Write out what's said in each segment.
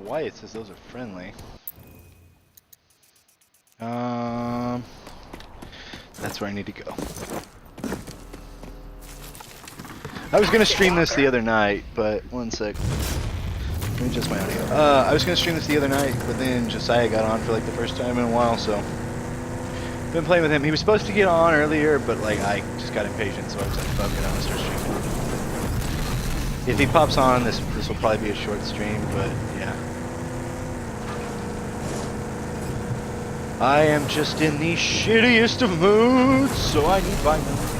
why it says those are friendly. That's where I need to go. I was gonna stream this the other night, but one sec. Let me adjust my audio. I was gonna stream this the other night, but then Josiah got on for like the first time in a while, so been playing with him. He was supposed to get on earlier, but like I just got impatient, so I was like, fuck it, I'm gonna start streaming. If he pops on, this will probably be a short stream, but yeah. I am just in the shittiest of moods, so I need vitamins.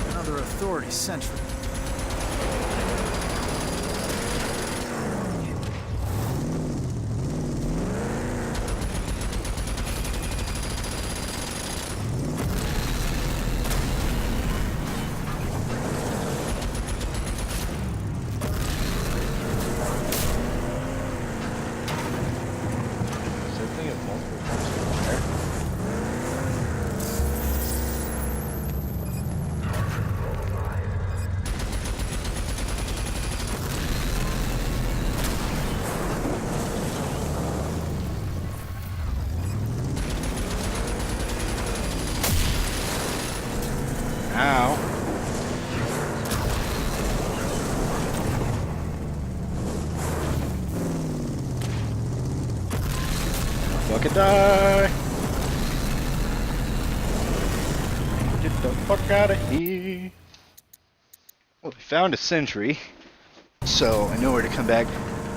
Another authority sentry. Ow. Fucking die. Get the fuck out of here. Well, we found a sentry, so I know where to come back.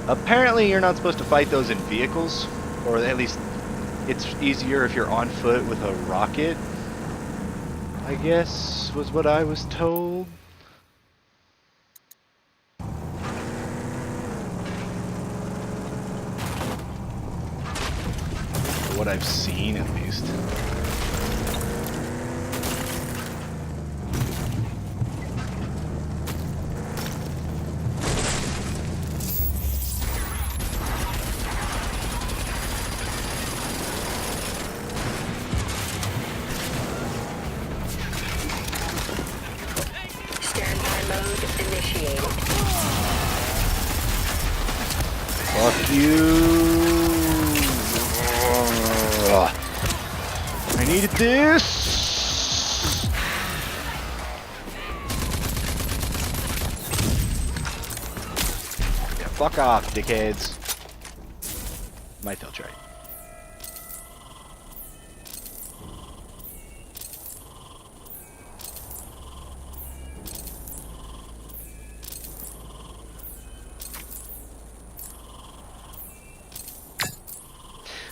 Apparently you're not supposed to fight those in vehicles, or at least it's easier if you're on foot with a rocket, I guess, was what I was told. What I've seen, at least. Fuck you! I needed this! Yeah, fuck off, dickheads. Might they'll try.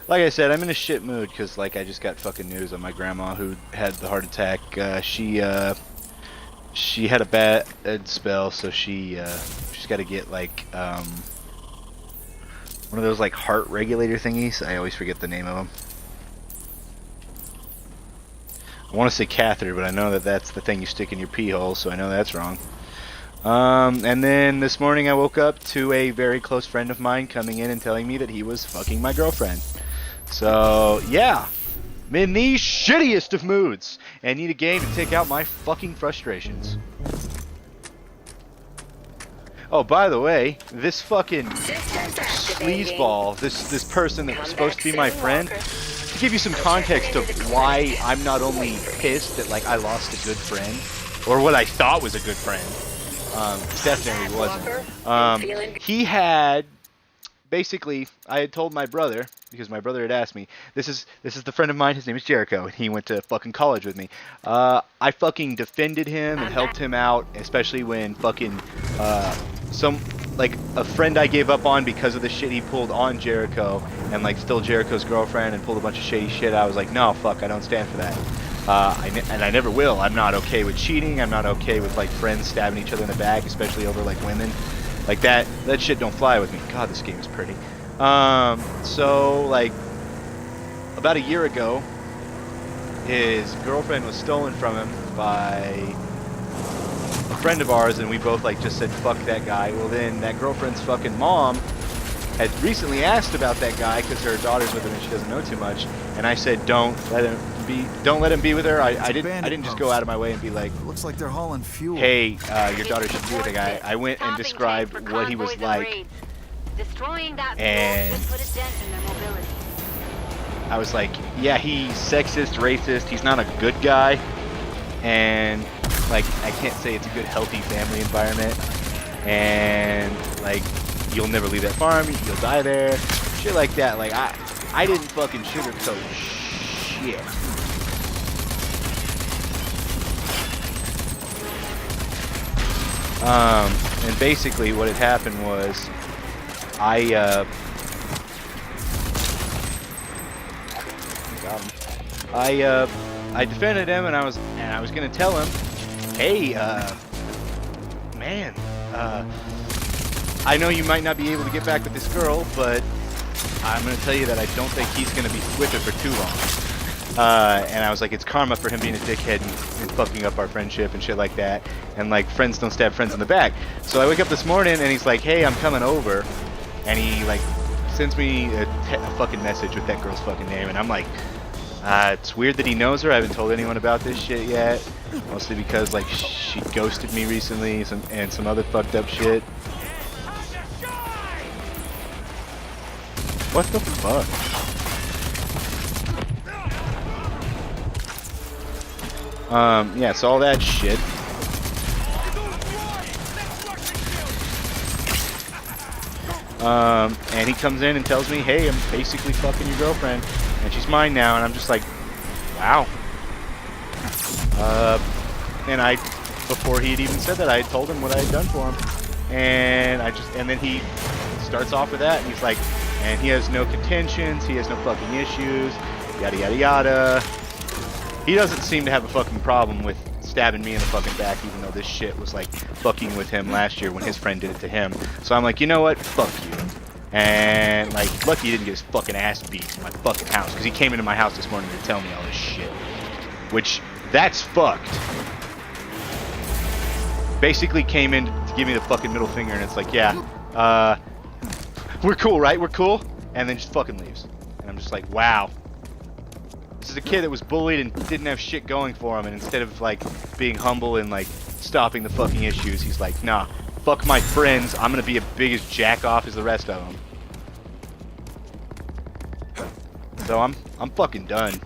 Like I said, I'm in a shit mood because, like, I just got fucking news on my grandma who had the heart attack. She had a bad spell, so she's got to get like one of those like heart regulator thingies. I always forget the name of them. I want to say catheter, but I know that that's the thing you stick in your pee hole, so I know that's wrong. And then this morning I woke up to a very close friend of mine coming in and telling me that he was fucking my girlfriend. So, yeah, I'm in the shittiest of moods and need a game to take out my fucking frustrations. Oh, by the way, this fucking sleazeball, this person that was supposed to be my friend, to give you some context of why I'm not only pissed that, like, I lost a good friend, or what I thought was a good friend, definitely wasn't. He had... Basically, I had told my brother, because my brother had asked me, this is the friend of mine, his name is Jericho, and he went to fucking college with me. I fucking defended him and helped him out, especially when fucking, a friend I gave up on because of the shit he pulled on Jericho, and like stole Jericho's girlfriend and pulled a bunch of shady shit. I was like, no, fuck, I don't stand for that. And I never will. I'm not okay with cheating. I'm not okay with like friends stabbing each other in the back, especially over like women. Like that shit don't fly with me. God, this game is pretty. So like about a year ago, his girlfriend was stolen from him by a friend of ours, and we both like just said fuck that guy. Well, then that girlfriend's fucking mom had recently asked about that guy because her daughter's with him and she doesn't know too much. And I said, don't let him be with her. I didn't just go out of my way and be like, Looks like they're hauling fuel. hey, your daughter should be with a guy. I went and described what he was like. Destroying that And just put a dent in their mobility. I was like, yeah, he's sexist, racist, he's not a good guy, and like I can't say it's a good, healthy family environment, and like you'll never leave that farm, you'll die there, shit like that. Like I didn't fucking sugarcoat shit. And basically what had happened was I defended him, and I was gonna tell him, hey, man, I know you might not be able to get back with this girl, but I'm gonna tell you that I don't think he's gonna be with her for too long. And I was like, it's karma for him being a dickhead and fucking up our friendship and shit like that. And like, friends don't stab friends in the back. So I wake up this morning and he's like, hey, I'm coming over, and he like sends me a fucking message with that girl's fucking name, and I'm like, it's weird that he knows her. I haven't told anyone about this shit yet. Mostly because like she ghosted me recently and some other fucked up shit. What the fuck? Yeah, so all that shit. And he comes in and tells me, hey, I'm basically fucking your girlfriend, and she's mine now, and I'm just like, wow. And before he had even said that, I had told him what I had done for him, and then he starts off with that, and he's like, and he has no contentions, he has no fucking issues, yada yada yada. He doesn't seem to have a fucking problem with stabbing me in the fucking back, even though this shit was like fucking with him last year when his friend did it to him. So I'm like, you know what? Fuck you. And like, lucky he didn't get his fucking ass beat in my fucking house, because he came into my house this morning to tell me all this shit. Which, that's fucked. Basically came in to give me the fucking middle finger, and it's like, yeah, we're cool, right? We're cool? And then just fucking leaves. And I'm just like, wow. This is a kid that was bullied and didn't have shit going for him, and instead of like being humble and like stopping the fucking issues, he's like, nah, fuck my friends, I'm gonna be as big as jack off as the rest of them. So I'm fucking done.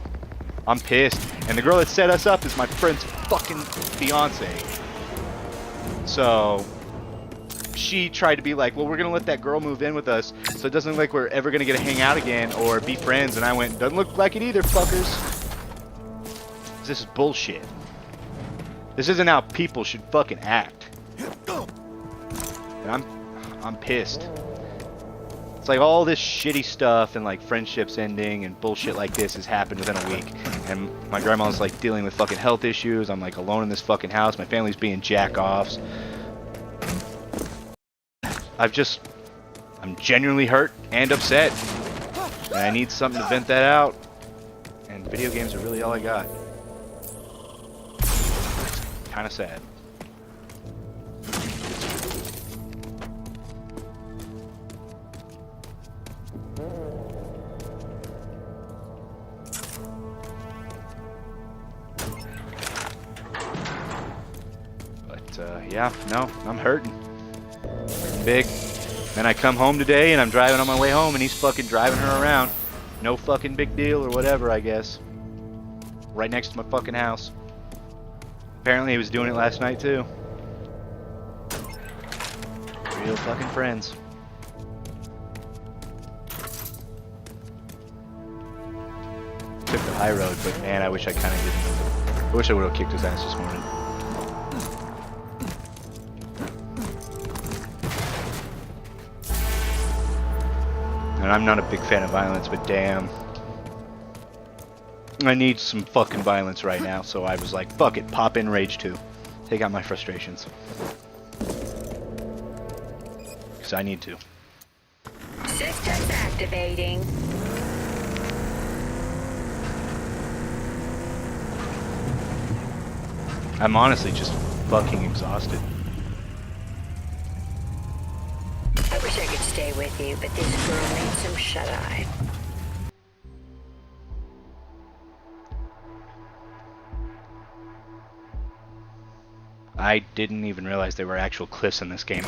I'm pissed. And the girl that set us up is my friend's fucking fiance. So she tried to be like, well, we're gonna let that girl move in with us, so it doesn't look like we're ever gonna get to hang out again or be friends. And I went, doesn't look like it either, fuckers. This is bullshit. This isn't how people should fucking act. And I'm pissed. It's like all this shitty stuff and like friendships ending and bullshit like this has happened within a week. And my grandma's like dealing with fucking health issues. I'm like alone in this fucking house. My family's being jack-offs. I'm genuinely hurt and upset. And I need something to vent that out. And video games are really all I got. Kind of sad. But yeah, no, I'm hurting. Big. Then I come home today and I'm driving on my way home and he's fucking driving her around. No fucking big deal or whatever, I guess. Right next to my fucking house. Apparently he was doing it last night too. Real fucking friends. Took the high road, but man, I wish I kind of didn't. I wish I would have kicked his ass this morning. And I'm not a big fan of violence, but damn. I need some fucking violence right now, so I was like, fuck it, pop in Rage 2. Take out my frustrations. Because I need to. Systems activating. I'm honestly just fucking exhausted. I wish I could stay with you, but this girl needs some shut-eye. I didn't even realize there were actual cliffs in this game.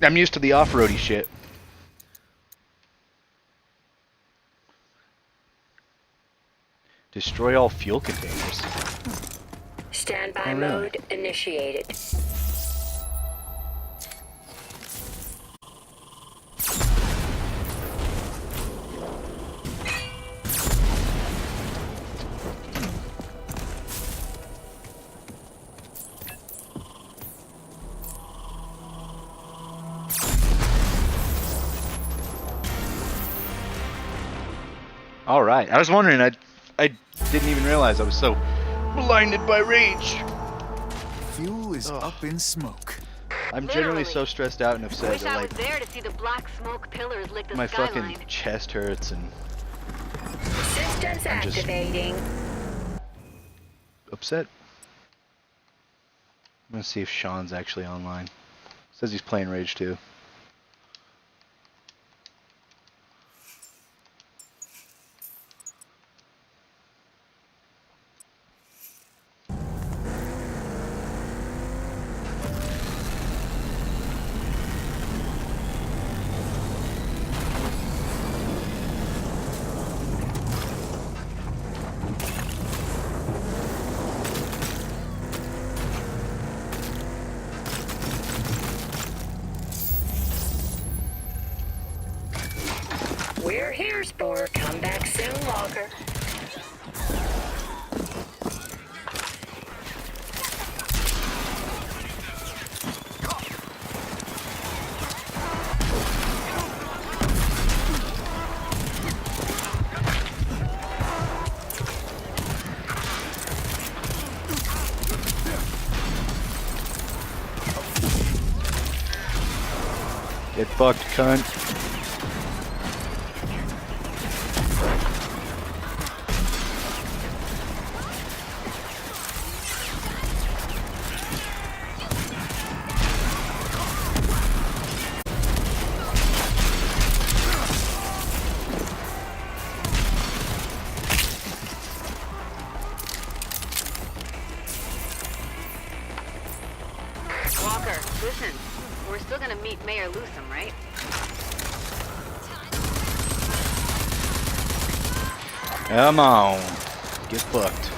I'm used to the off-roady shit. Destroy all fuel containers. Standby Oh, really? mode initiated. All right. I was wondering. I didn't even realize I was so blinded by rage. Fuel is up in smoke. I'm generally so stressed out and upset Wish that I was like there to see the black smoke pillars lick the my skyline. fucking chest hurts and Systems I'm just- activating. upset. I'm gonna see if Sean's actually online. Says he's playing Rage 2. We're here, Spore. Come back soon, Walker. Get fucked, cunt. Walker, listen. We're still gonna meet Mayor Lewsom, right? Come on. Get fucked.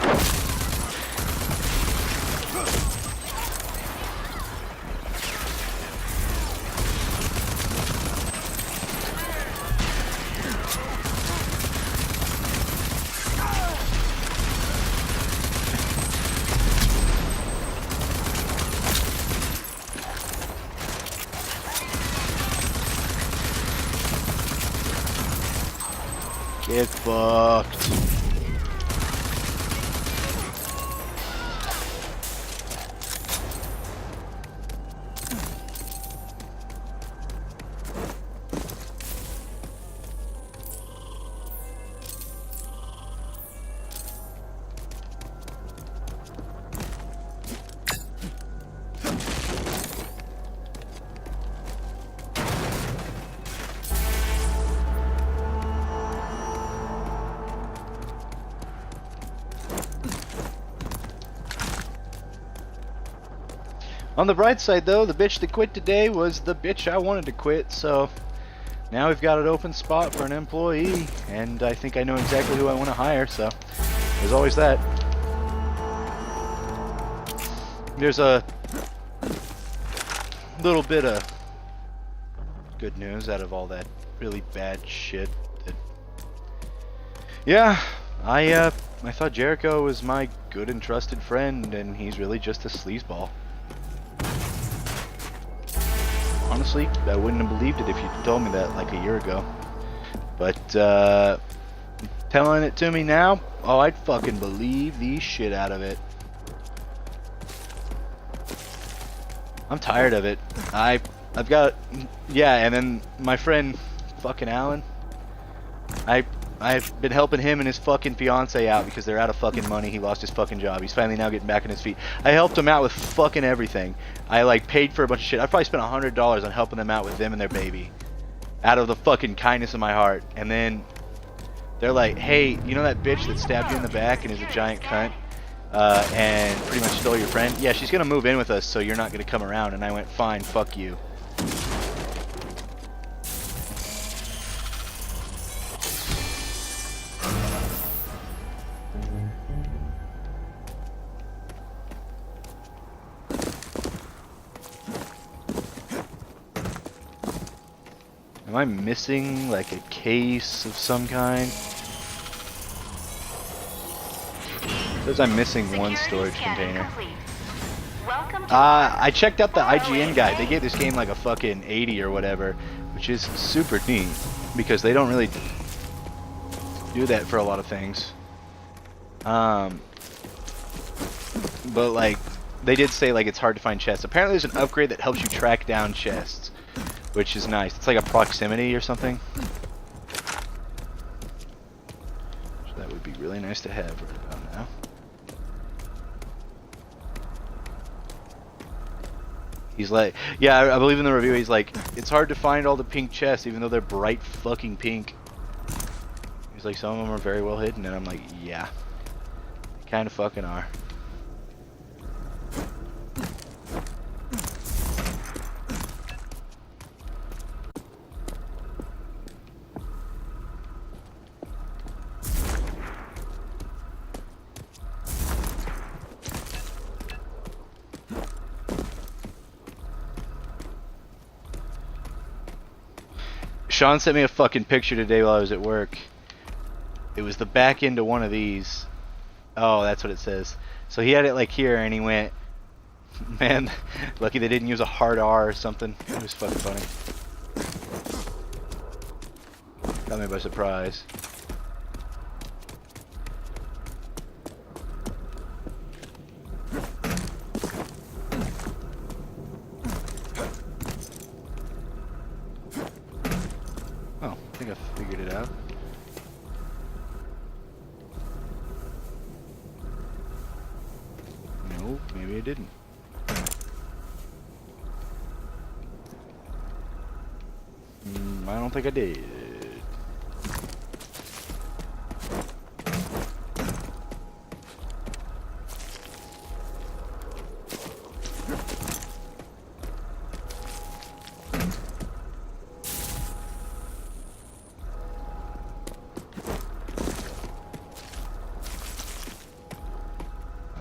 Get fucked. On the bright side, though, the bitch that quit today was the bitch I wanted to quit, so now we've got an open spot for an employee, and I think I know exactly who I want to hire, so there's always that. There's a little bit of good news out of all that really bad shit. Yeah, I thought Jericho was my good and trusted friend, and he's really just a sleazeball. Honestly, I wouldn't have believed it if you told me that like a year ago. But, telling it to me now, oh, I'd fucking believe the shit out of it. I'm tired of it. I've got, yeah, and then my friend, fucking Alan, I I've been helping him and his fucking fiance out because they're out of fucking money. He lost his fucking job. He's finally now getting back on his feet. I helped him out with fucking everything. I like paid for a bunch of shit. I probably spent $100 on helping them out with them and their baby, out of the fucking kindness of my heart. And then they're like, "Hey, you know that bitch that stabbed you in the back and is a giant cunt, and pretty much stole your friend? Yeah, she's gonna move in with us, so you're not gonna come around." And I went, "Fine, fuck you." Am I missing like a case of some kind? Says I'm missing one storage container. I checked out the IGN guide. They gave this game like a fucking 80 or whatever, which is super neat because they don't really do that for a lot of things. But like they did say like it's hard to find chests. Apparently there's an upgrade that helps you track down chests, which is nice. It's like a proximity or something. So that would be really nice to have right about now. He's like, yeah, I believe in the review, he's like, it's hard to find all the pink chests even though they're bright fucking pink. He's like, some of them are very well hidden, and I'm like, yeah, they kind of fucking are. Sean sent me a fucking picture today while I was at work. It was the back end of one of these. Oh, that's what it says. So he had it like here, and he went, man, lucky they didn't use a hard R or something. It was fucking funny. Caught me by surprise. Oh, I think I figured it out. No, maybe I didn't. I don't think I did.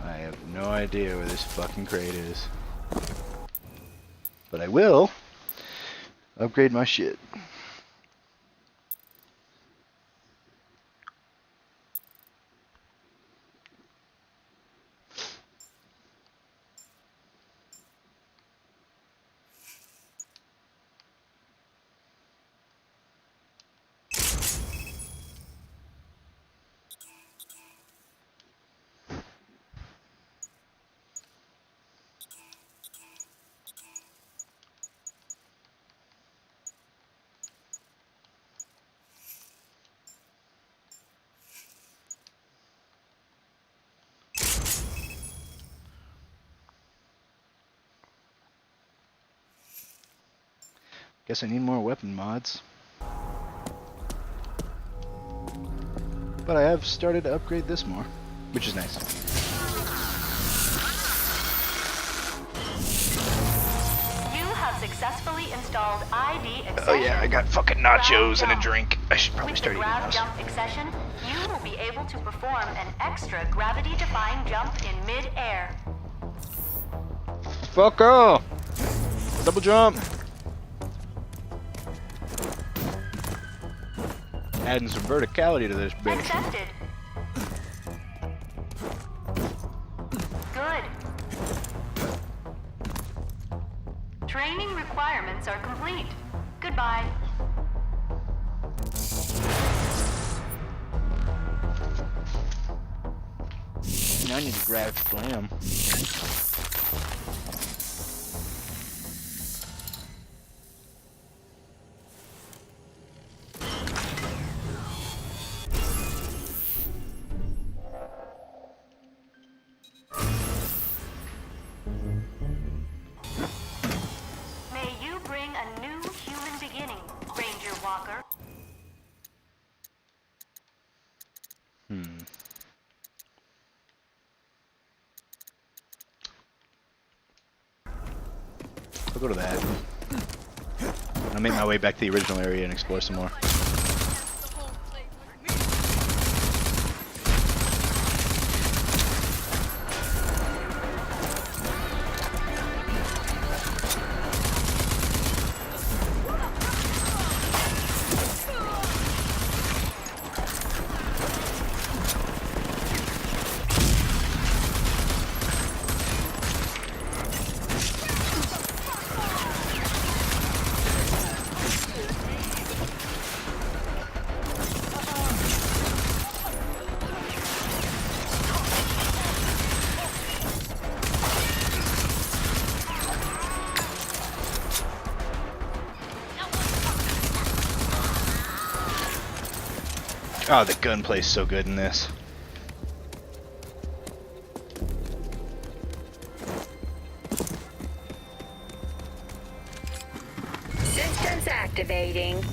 I have no idea where this fucking crate is. But I will upgrade my shit. Guess I need more weapon mods. But I have started to upgrade this more, which is nice. You have successfully installed ID accession. Oh yeah, I got fucking nachos and a drink. I should probably start eating Grav those. jump accession, you will be able to perform an extra gravity-defying jump in mid-air. Fuck off! Double jump! Adding some verticality to this bitch. Accepted. Good. Training requirements are complete. Goodbye. Now I need to grab Slam. walker. I'll go to that. I'll make my way back to the original area and explore some more. Oh, the gunplay's so good in this. Systems activating.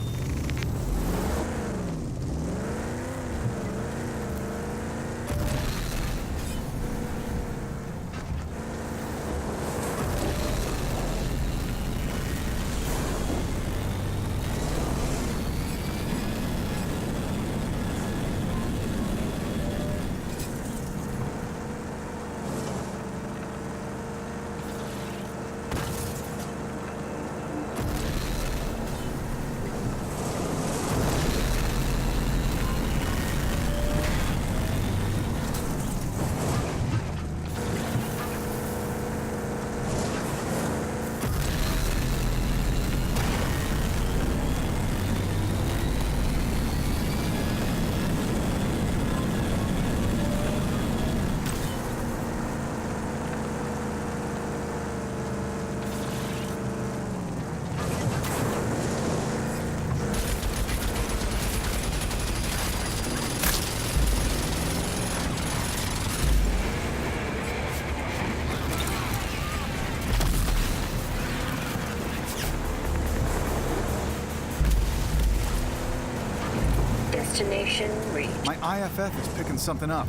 Destination reached. My IFF is picking something up.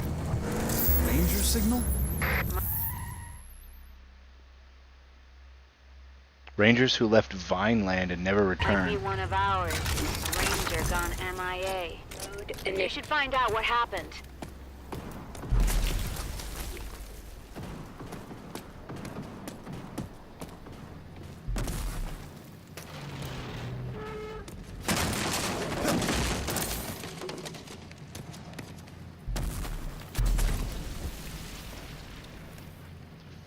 Danger signal? Rangers who left Vineland and never Might be returned. one of ours. A ranger gone MIA. You should find out what happened.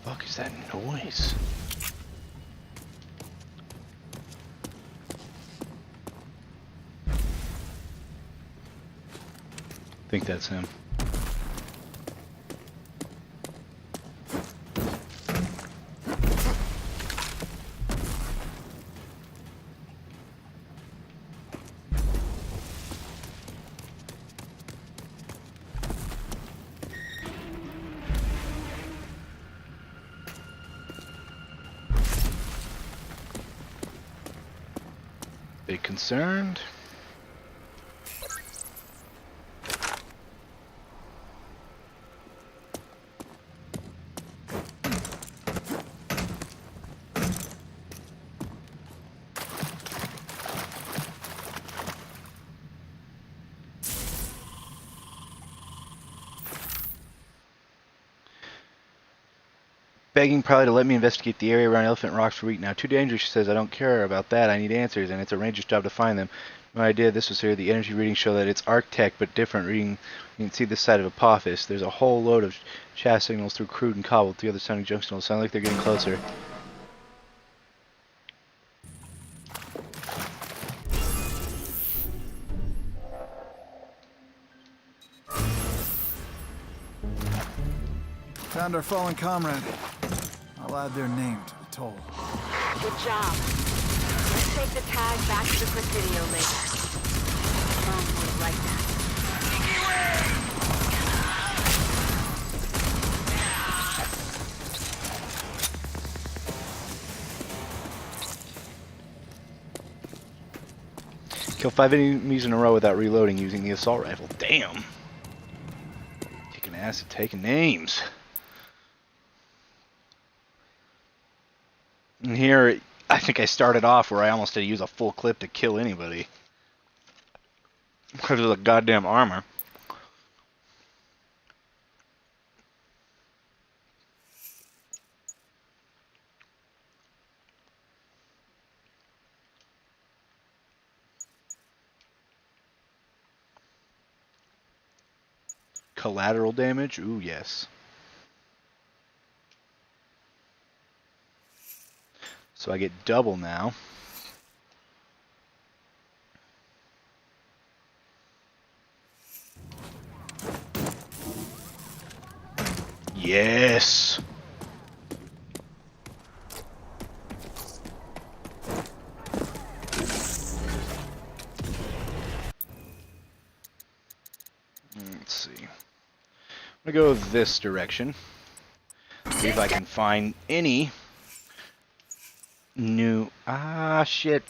Fuck is that noise? I think that's him. Big concerned. Begging probably to let me investigate the area around Elephant Rocks for a week now. Too dangerous, she says. I don't care about that. I need answers, and it's a ranger's job to find them. My idea of this was here. The energy readings show that it's Arctech, but different. Reading, you can see this side of Apophis. There's a whole load of chaff signals through crude and cobbled. The other sounding junk signals sound like they're getting closer. Found our fallen comrade. I'll add their name to the toll. Good job. Let's take the tag back to the Presidio later. Mom would like that. Kill 5 enemies in a row without reloading using the assault rifle. Damn. Kicking ass and taking names. And here, I think I started off where I almost had to use a full clip to kill anybody. Because of the goddamn armor. Collateral damage? Ooh, yes. So I get double now. Yes! Let's see. I'm gonna go this direction. See if I can find any new... Ah, shit.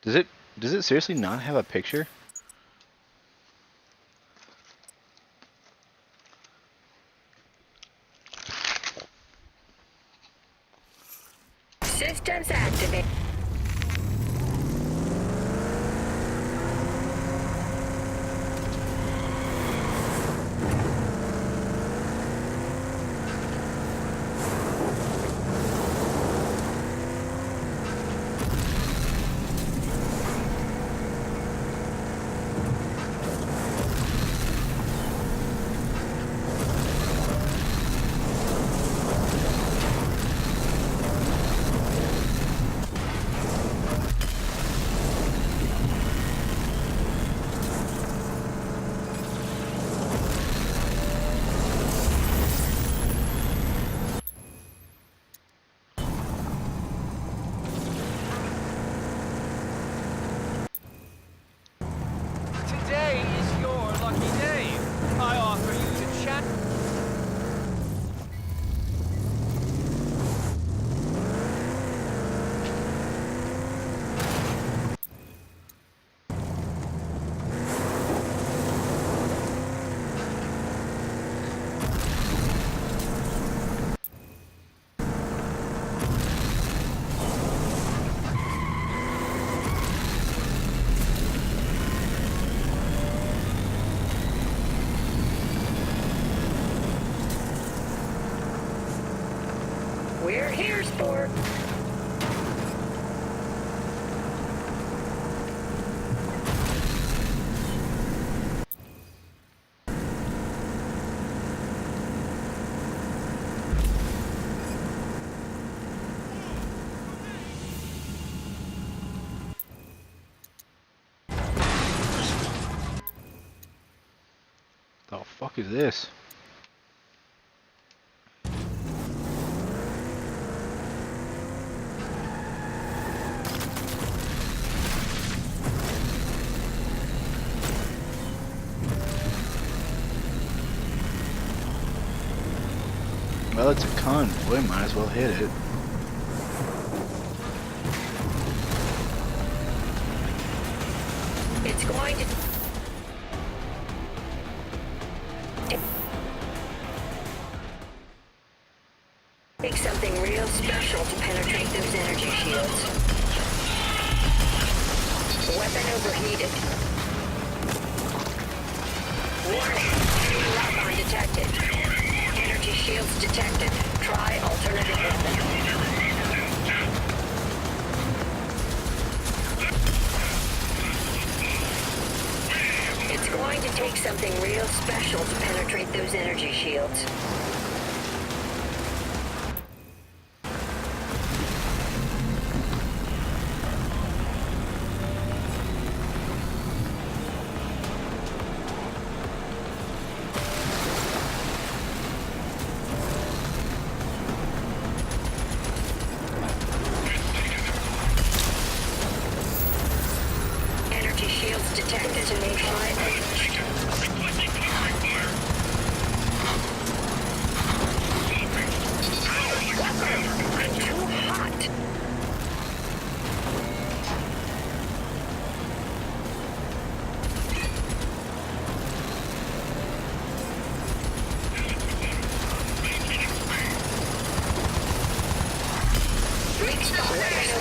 Does it seriously not have a picture? Systems activate. Today is your lucky day. I offer you to chat. We're here, sport. The fuck is this? Well, it's a convoy, might as well hit it. It's going to take something real special to penetrate those energy shields. Weapon overheated. Warning, enemy lock undetected. Energy shields detected. Try alternative weapon. It's going to take something real special to penetrate those energy shields. Energy shields detected. Try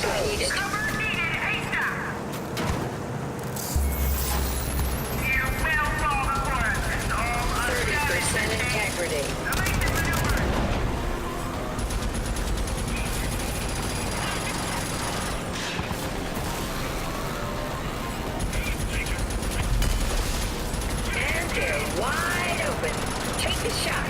overheated. 30% integrity. And they're wide open. Take the shot.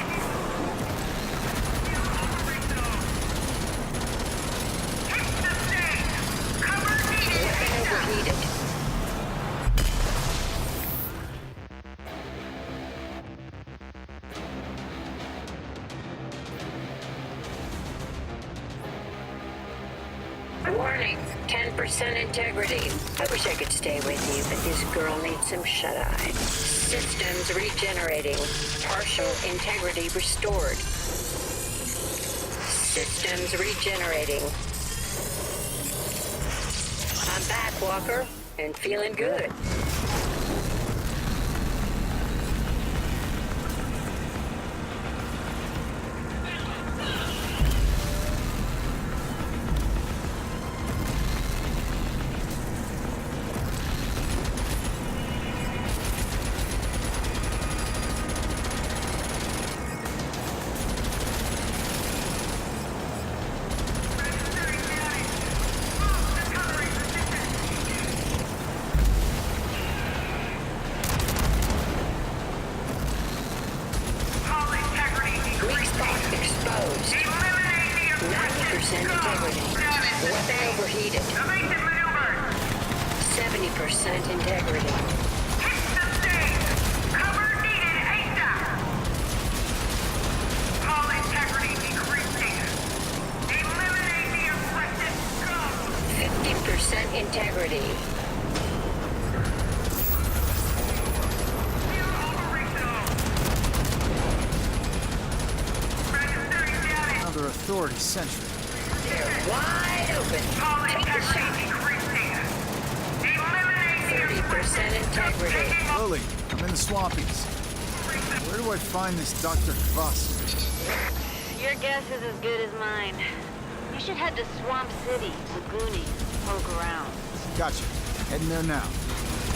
Weapon overheated. Warning, 10% integrity. I wish I could stay with you, but this girl needs some shut-eye. Systems regenerating. Partial integrity restored. Systems regenerating. I'm back, Walker, and feeling good. Weak spot exposed. 90% integrity. Weapon overheated. 70% integrity. Cover needed ASAP. Hull integrity decreasing. Eliminate the aggressive scum. 50% integrity. Registering damage. Another authority sentry. They're wide open. Hull Take the integrity shot. decreasing. Eliminate the 30% integrity. Lily, I'm in the swampies. Where do I find this Dr. Voss? Your guess is as good as mine. You should head to Swamp City, Laguni, poke around. Gotcha. Heading there now.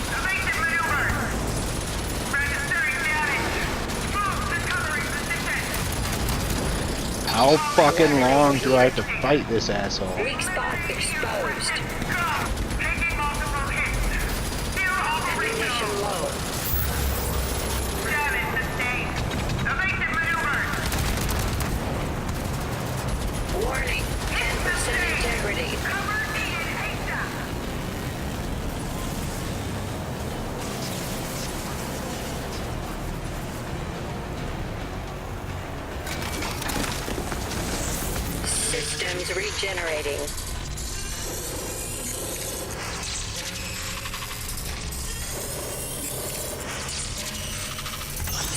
evasive maneuver. Registering damage. Move to covering position. How fucking long do I have to fight this asshole? Weak spot exposed. Scum. Taking multiple hits. Still Ammunition operational. low. Damage sustained. Evasive maneuver. Warning, 10% integrity. Cover needed ASAP. Systems regenerating.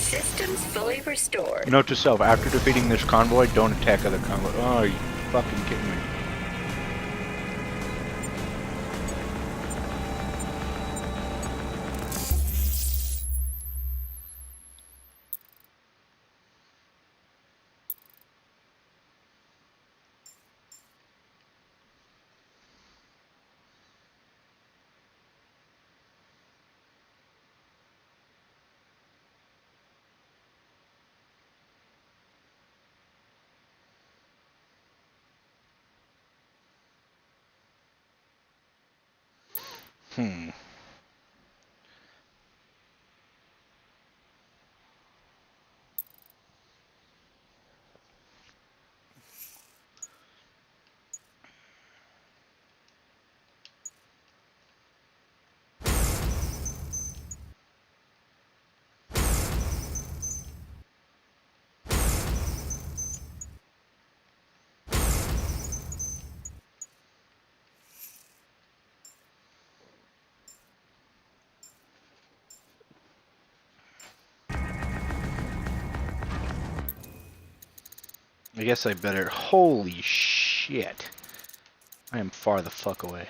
Systems fully restored. Note to self, after defeating this convoy, don't attack other convoy. Oh, are you fucking kidding me? I guess I better. Holy shit. I am far the fuck away.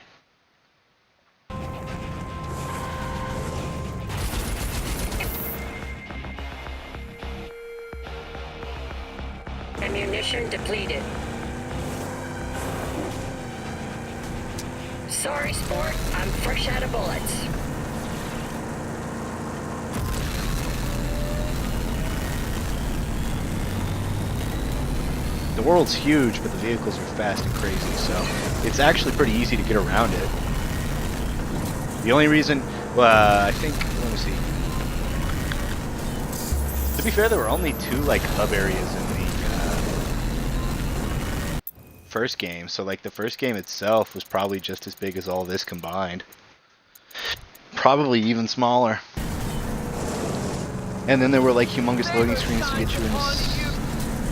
Ammunition depleted. Sorry, sport. I'm fresh out of bullets. The world's huge, but the vehicles are fast and crazy, so it's actually pretty easy to get around it. The only reason, I think, let me see. To be fair, there were only 2 like hub areas in the first game, so like the first game itself was probably just as big as all this combined. Probably even smaller. And then there were like humongous loading screens to get you into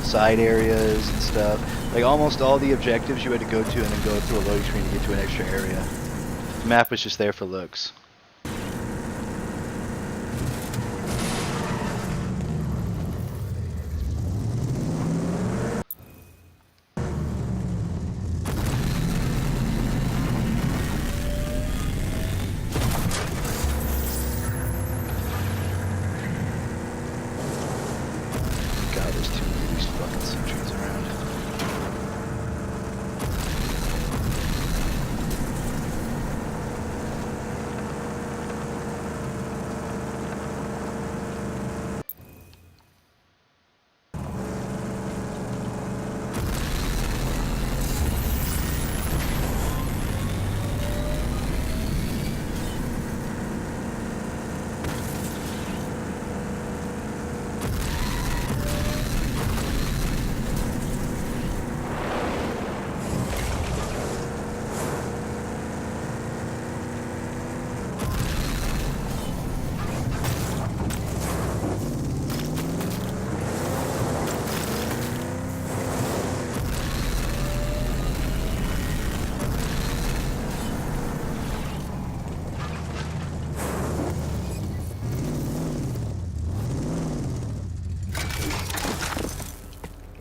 side areas and stuff. Like almost all the objectives you had to go to and then go through a loading screen to get to an extra area. The map was just there for looks. God, there's too many of these fucking sentries around.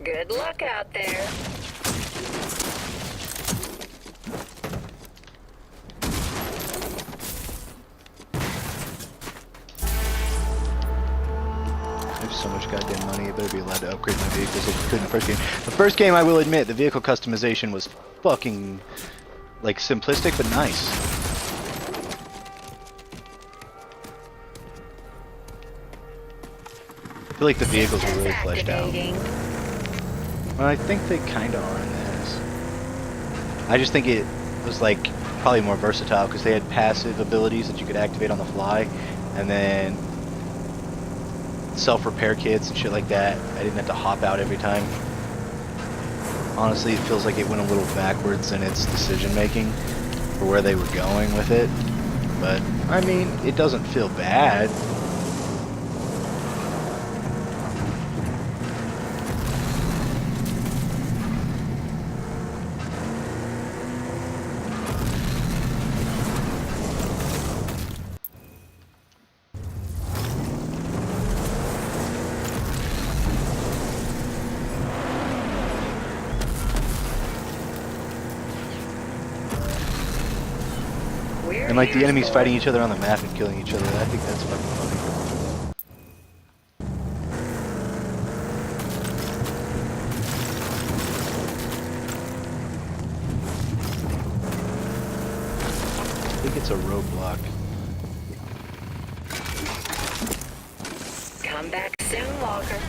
Good luck out there. I have so much goddamn money, I better be allowed to upgrade my vehicles like I could in the first game. The first game, I will admit, the vehicle customization was fucking, like, simplistic but nice. I feel like the vehicles were really fleshed out. Well, I think they kinda are in this. I just think it was, like, probably more versatile because they had passive abilities that you could activate on the fly, and then self-repair kits and shit like that. I didn't have to hop out every time. Honestly, it feels like it went a little backwards in its decision making for where they were going with it. But, I mean, it doesn't feel bad. And like the enemies fighting each other on the map and killing each other. I think that's fucking funny. I think it's a roadblock. Come back soon, Walker.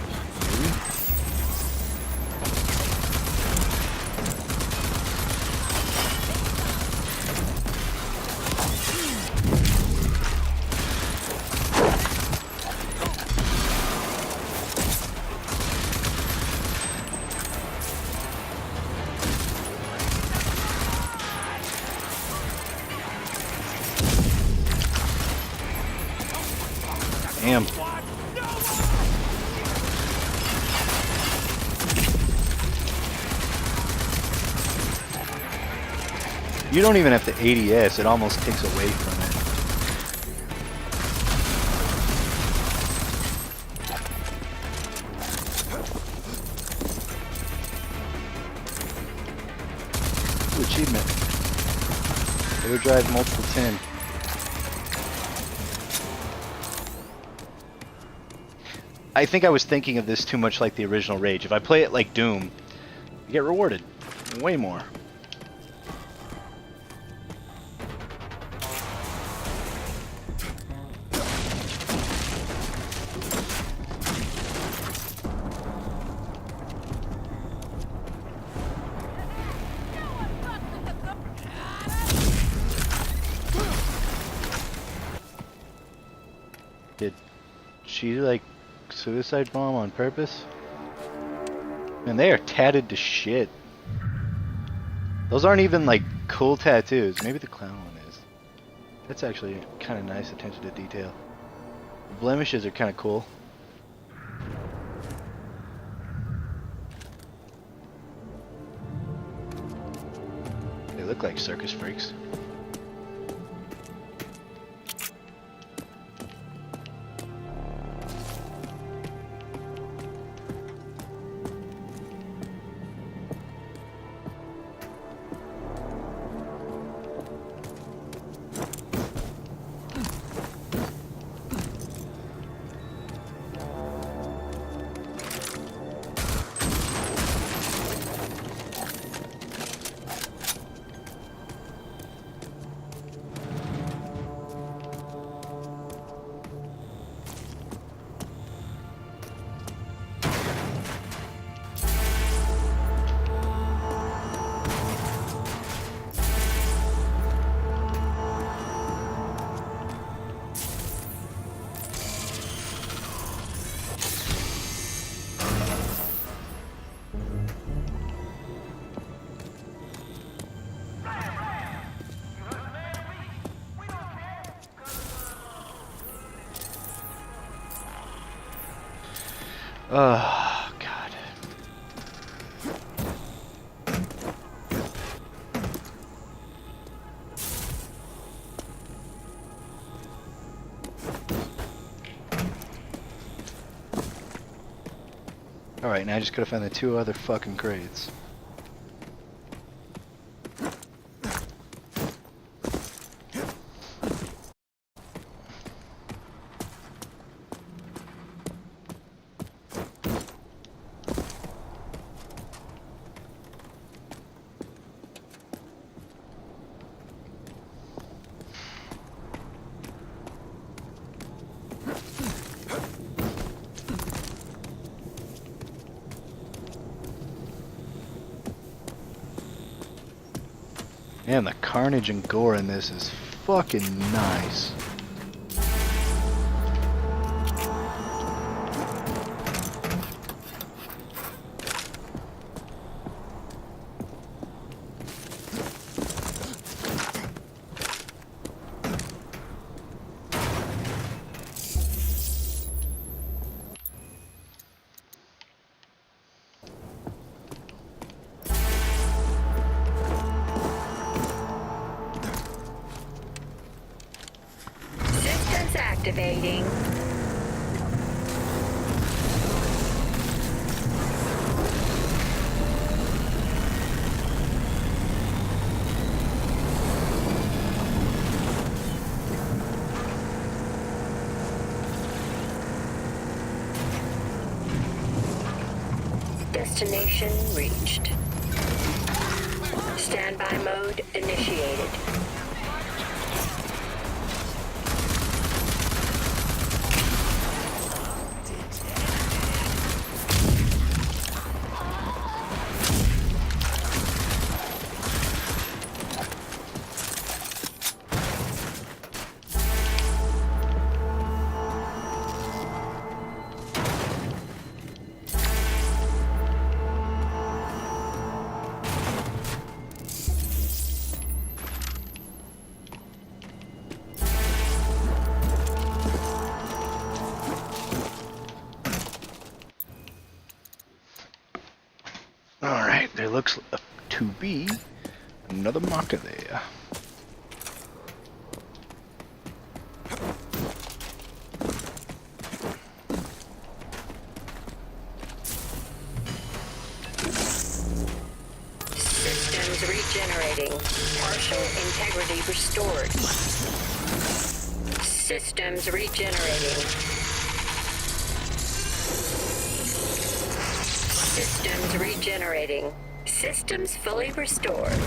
Damn. You don't even have to ADS, it almost takes away from it. Ooh, achievement. Overdrive multiple 10. I think I was thinking of this too much like the original Rage. If I play it like Doom, you get rewarded. Way more. she like suicide bomb on purpose? Man, they are tatted to shit. Those aren't even like cool tattoos. Maybe the clown one is. That's actually kind of nice attention to detail. The blemishes are kind of cool. They look like circus freaks. Oh, God. Alright, now I just gotta find the 2 other fucking crates. Man, the carnage and gore in this is fucking nice. Systems activating. Destination reached. Standby mode initiated. Alright, there looks to be another marker there. Systems regenerating. Partial integrity restored. Systems regenerating. Systems regenerating. Systems fully restored.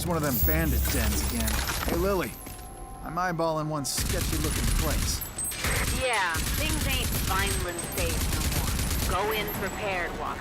Here's one of them bandit dens again. Hey, Lily. I'm eyeballing one sketchy-looking place. Yeah, things ain't Vineland safe no more. Go in prepared, Walker.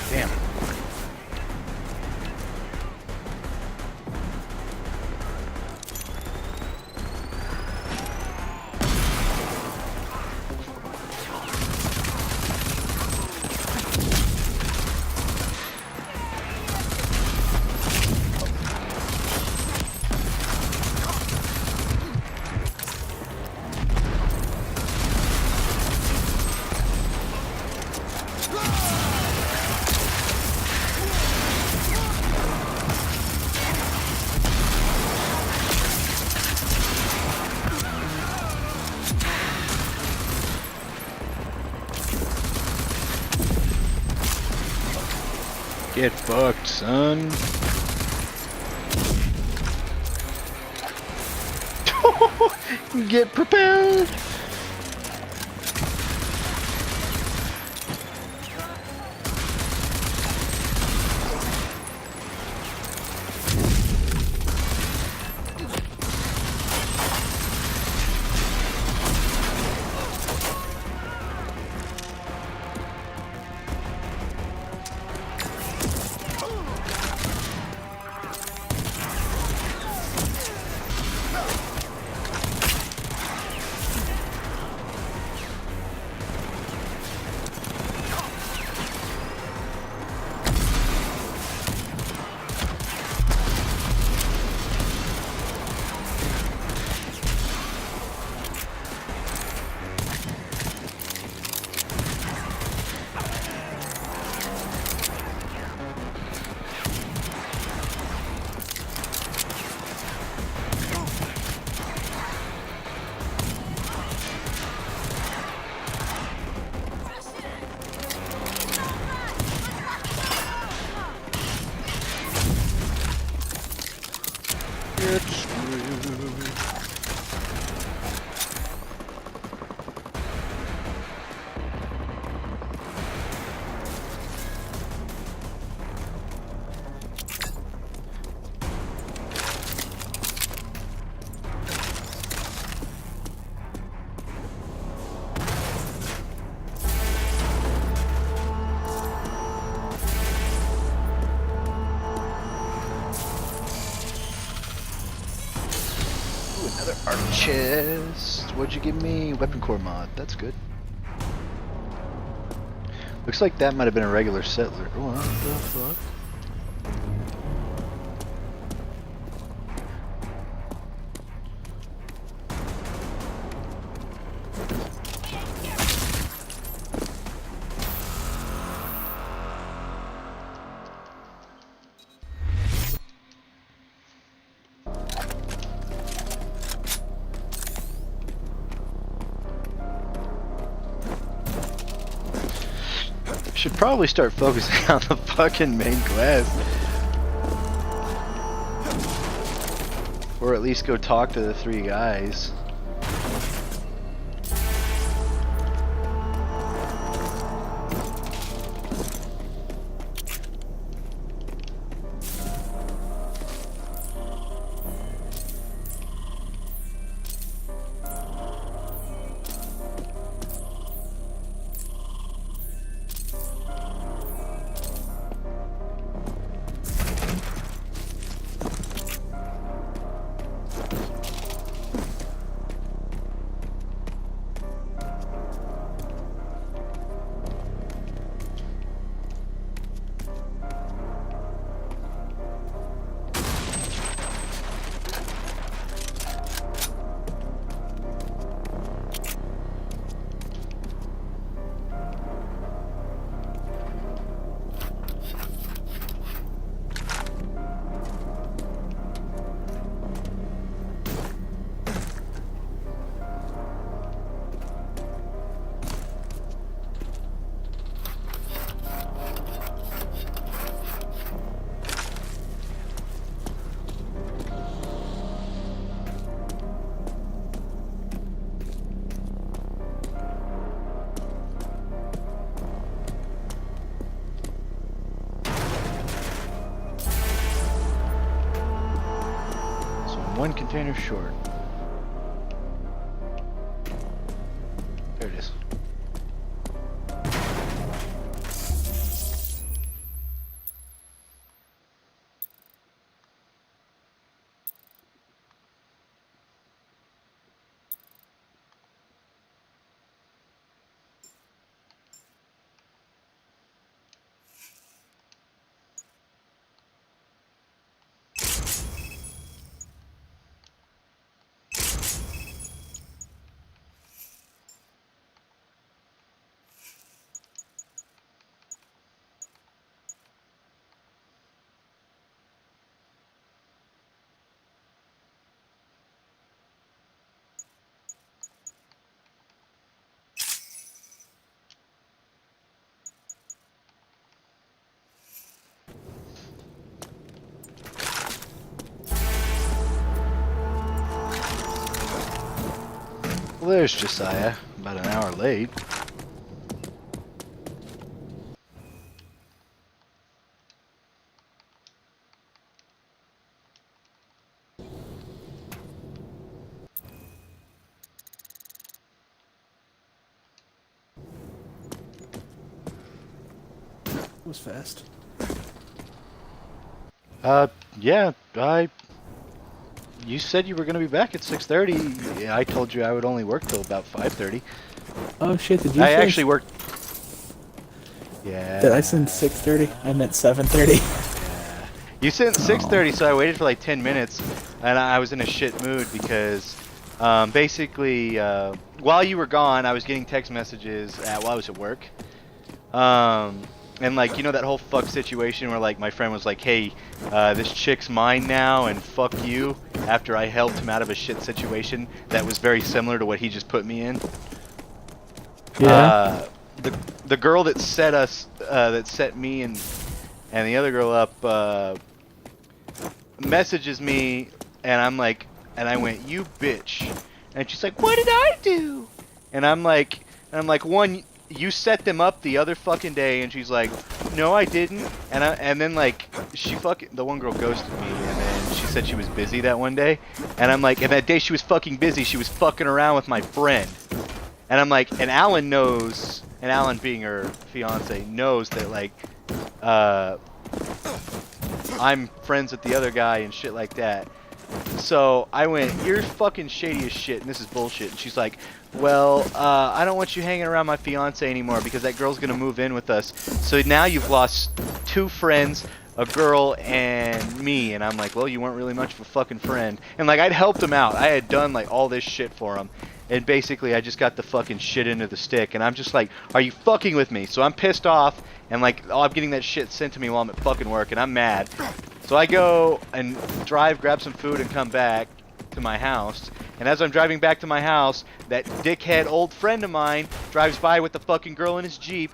Damn. Get fucked, son. Get propelled. It's true. Another art chest. What'd you give me? Weapon core mod. That's good. Looks like that might have been a regular settler. What the fuck? Should probably start focusing on the fucking main quest. Or at least go talk to the 3 guys. one container short. There it is. Well, there's Josiah, about an hour late. It was fast. Yeah, you said you were gonna be back at 6:30. I told you I would only work till about 5:30. Oh shit, did you I say actually worked. Yeah. Did I send 6:30? I meant 7:30. You sent 6:30, so I waited for like 10 minutes, and I was in a shit mood because, basically, while you were gone, I was getting text messages while I was at work. And like, you know that whole fuck situation where like my friend was like, hey, this chick's mine now and fuck you, after I helped him out of a shit situation that was very similar to what he just put me in. Yeah. The girl that set me and the other girl up, messages me, and I'm like, and I went, you bitch, and she's like, what did I do? And I'm like, one, you set them up the other fucking day, and she's like, no, I didn't. And then like the one girl ghosted me, and then she said she was busy that one day, and I'm like, and that day she was fucking busy, she was fucking around with my friend, and I'm like, and Alan knows, and Alan being her fiance knows that like, I'm friends with the other guy and shit like that. So I went, you're fucking shady as shit, and this is bullshit. And she's like, well, I don't want you hanging around my fiance anymore because that girl's gonna move in with us. So now you've lost 2 friends, a girl and me. And I'm like, well, you weren't really much of a fucking friend. And like, I'd helped him out. I had done like all this shit for him. And basically, I just got the fucking shit into the stick. And I'm just like, are you fucking with me? So I'm pissed off. And like, oh, I'm getting that shit sent to me while I'm at fucking work. And I'm mad. So I go and grab some food, and come back to my house. And as I'm driving back to my house, that dickhead old friend of mine drives by with the fucking girl in his Jeep,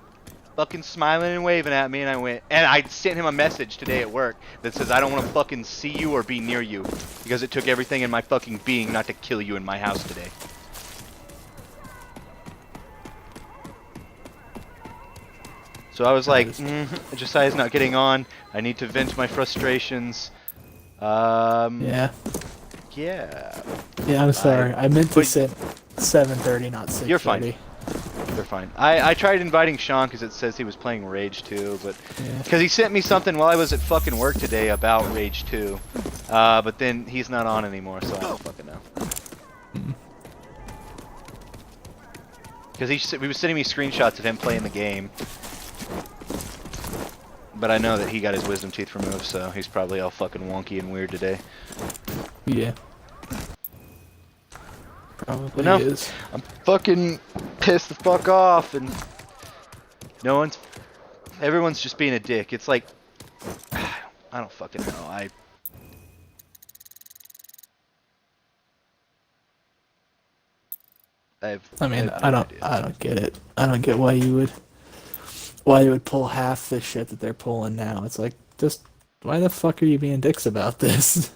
fucking smiling and waving at me. And I sent him a message today at work that says, I don't want to fucking see you or be near you, because it took everything in my fucking being not to kill you in my house today. So I was like, Josiah's not getting on. I need to vent my frustrations. Yeah. Yeah. Yeah, I'm sorry. I meant to say 7:30, not 6:30. You're fine. You're fine. I tried inviting Sean because it says he was playing Rage 2, but because he sent me something while I was at fucking work today about Rage 2, but then he's not on anymore, so I don't fucking know. Because he was sending me screenshots of him playing the game. But I know that he got his wisdom teeth removed, so he's probably all fucking wonky and weird today. Yeah. Probably No, is. I'm fucking pissed the fuck off, and everyone's just being a dick. It's like, I don't fucking know. I don't get it. I don't get why you would pull half the shit that they're pulling now. It's like, just why the fuck are you being dicks about this?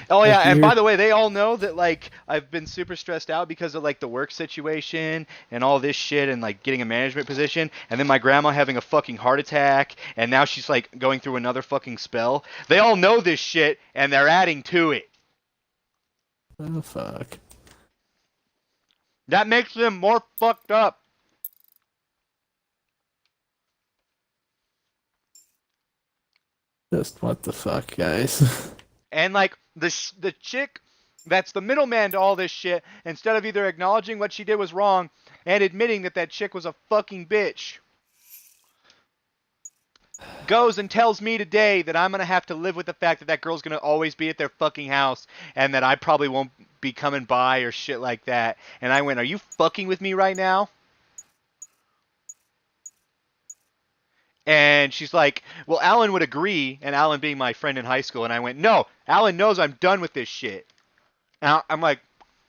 Oh yeah, Like, and by the way, they all know that like I've been super stressed out because of like the work situation and all this shit and like getting a management position, and then my grandma having a fucking heart attack, and now she's like going through another fucking spell. They all know this shit and they're adding to it. Oh fuck. That makes them more fucked up. Just what the fuck, guys? And like the chick that's the middleman to all this shit, instead of either acknowledging what she did was wrong and admitting that that chick was a fucking bitch, goes and tells me today that I'm gonna have to live with the fact that that girl's gonna always be at their fucking house and that I probably won't be coming by or shit like that. And I went, "Are you fucking with me right now?" And she's like, "Well, Alan would agree," and Alan being my friend in high school. And I went, "No, Alan knows I'm done with this shit." And I'm like,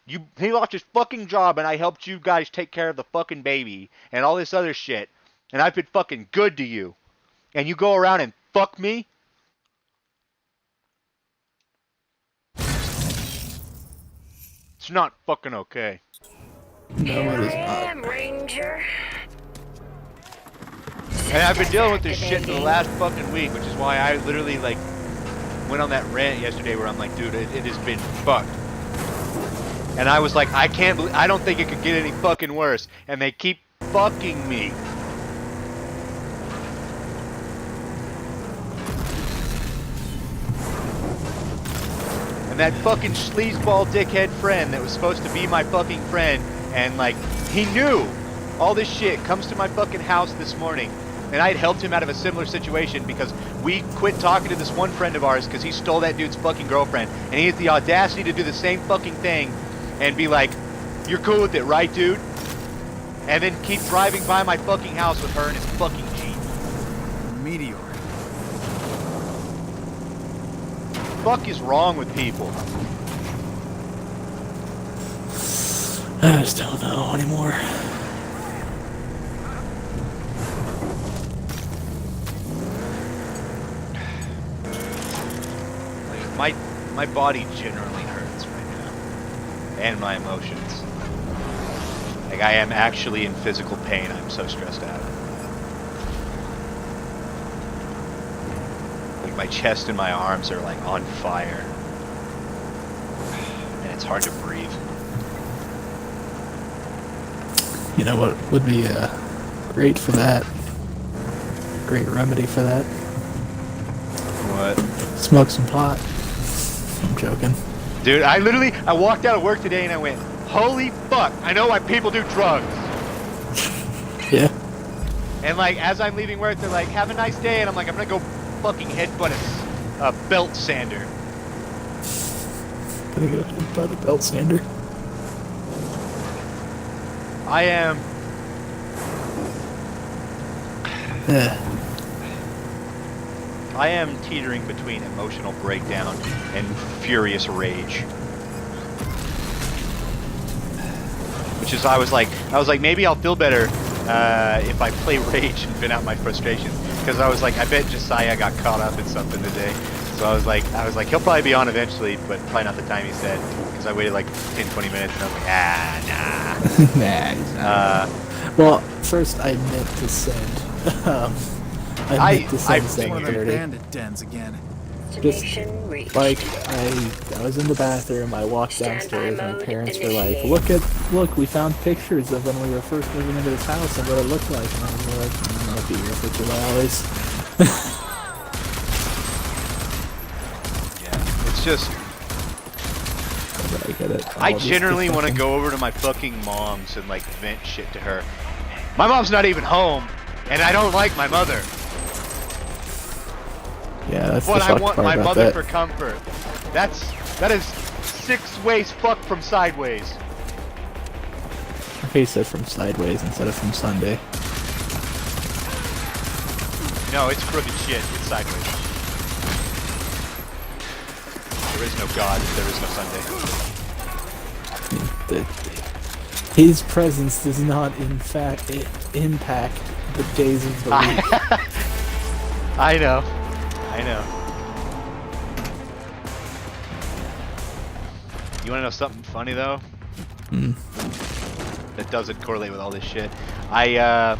he lost his fucking job and I helped you guys take care of the fucking baby and all this other shit. And I've been fucking good to you. And you go around and fuck me? It's not fucking okay. No, Here it I is am, not. Ranger. And I've been dealing with this shit for the last fucking week, which is why I literally, like, went on that rant yesterday where I'm like, dude, it has been fucked. And I was like, I don't think it could get any fucking worse. And they keep fucking me. And that fucking sleazeball dickhead friend that was supposed to be my fucking friend, and like, he knew all this shit, comes to my fucking house this morning. And I had helped him out of a similar situation because we quit talking to this one friend of ours because he stole that dude's fucking girlfriend. And he had the audacity to do the same fucking thing and be like, "You're cool with it, right, dude?" And then keep driving by my fucking house with her in his fucking Jeep. Meteor. Fuck is wrong with people? I just don't know anymore. Like, my body generally hurts right now. And my emotions. Like, I am actually in physical pain. I'm so stressed out. Like, my chest and my arms are, like, on fire. And it's hard to breathe. You know what would be great for that? Great remedy for that? What? Smoke some pot. I'm joking. Dude, I walked out of work today and I went, holy fuck, I know why people do drugs. Yeah. And like, as I'm leaving work, they're like, have a nice day. And I'm like, I'm gonna go fucking headbutt a belt sander. Gonna go by the belt sander. I am. Yeah. I am teetering between emotional breakdown and furious rage. Which is, I was like, maybe I'll feel better if I play Rage and vent out my frustrations. Because I was like, I bet Josiah got caught up in something today. So I was like, he'll probably be on eventually, but probably not the time he said. Because I waited like 10, 20 minutes and I was like, nah. Nah, he's not. Well, first I meant to send. I meant to send I One of them 7:30. bandit dens again. Destination reached. Like I was in the bathroom. I walked downstairs, and my parents were like, "Look, we found pictures of when we were first moving into this house and what it looked like." And I was like, "I'll be here for 2 hours." Yeah, it's just, But I get it. I All just generally the want to fucking- go over to my fucking mom's and like vent shit to her. My mom's not even home, and I don't like my mother. Yeah, that's But the I fucked want part my about mother that. for comfort. That is 6 ways fucked from sideways. Okay, you said from sideways instead of from Sunday. No, it's crooked shit. It's sideways. There is no God. There is no Sunday. His presence does not, in fact, impact the days of the week. I know. I know. You want to know something funny though? That doesn't correlate with all this shit. I'm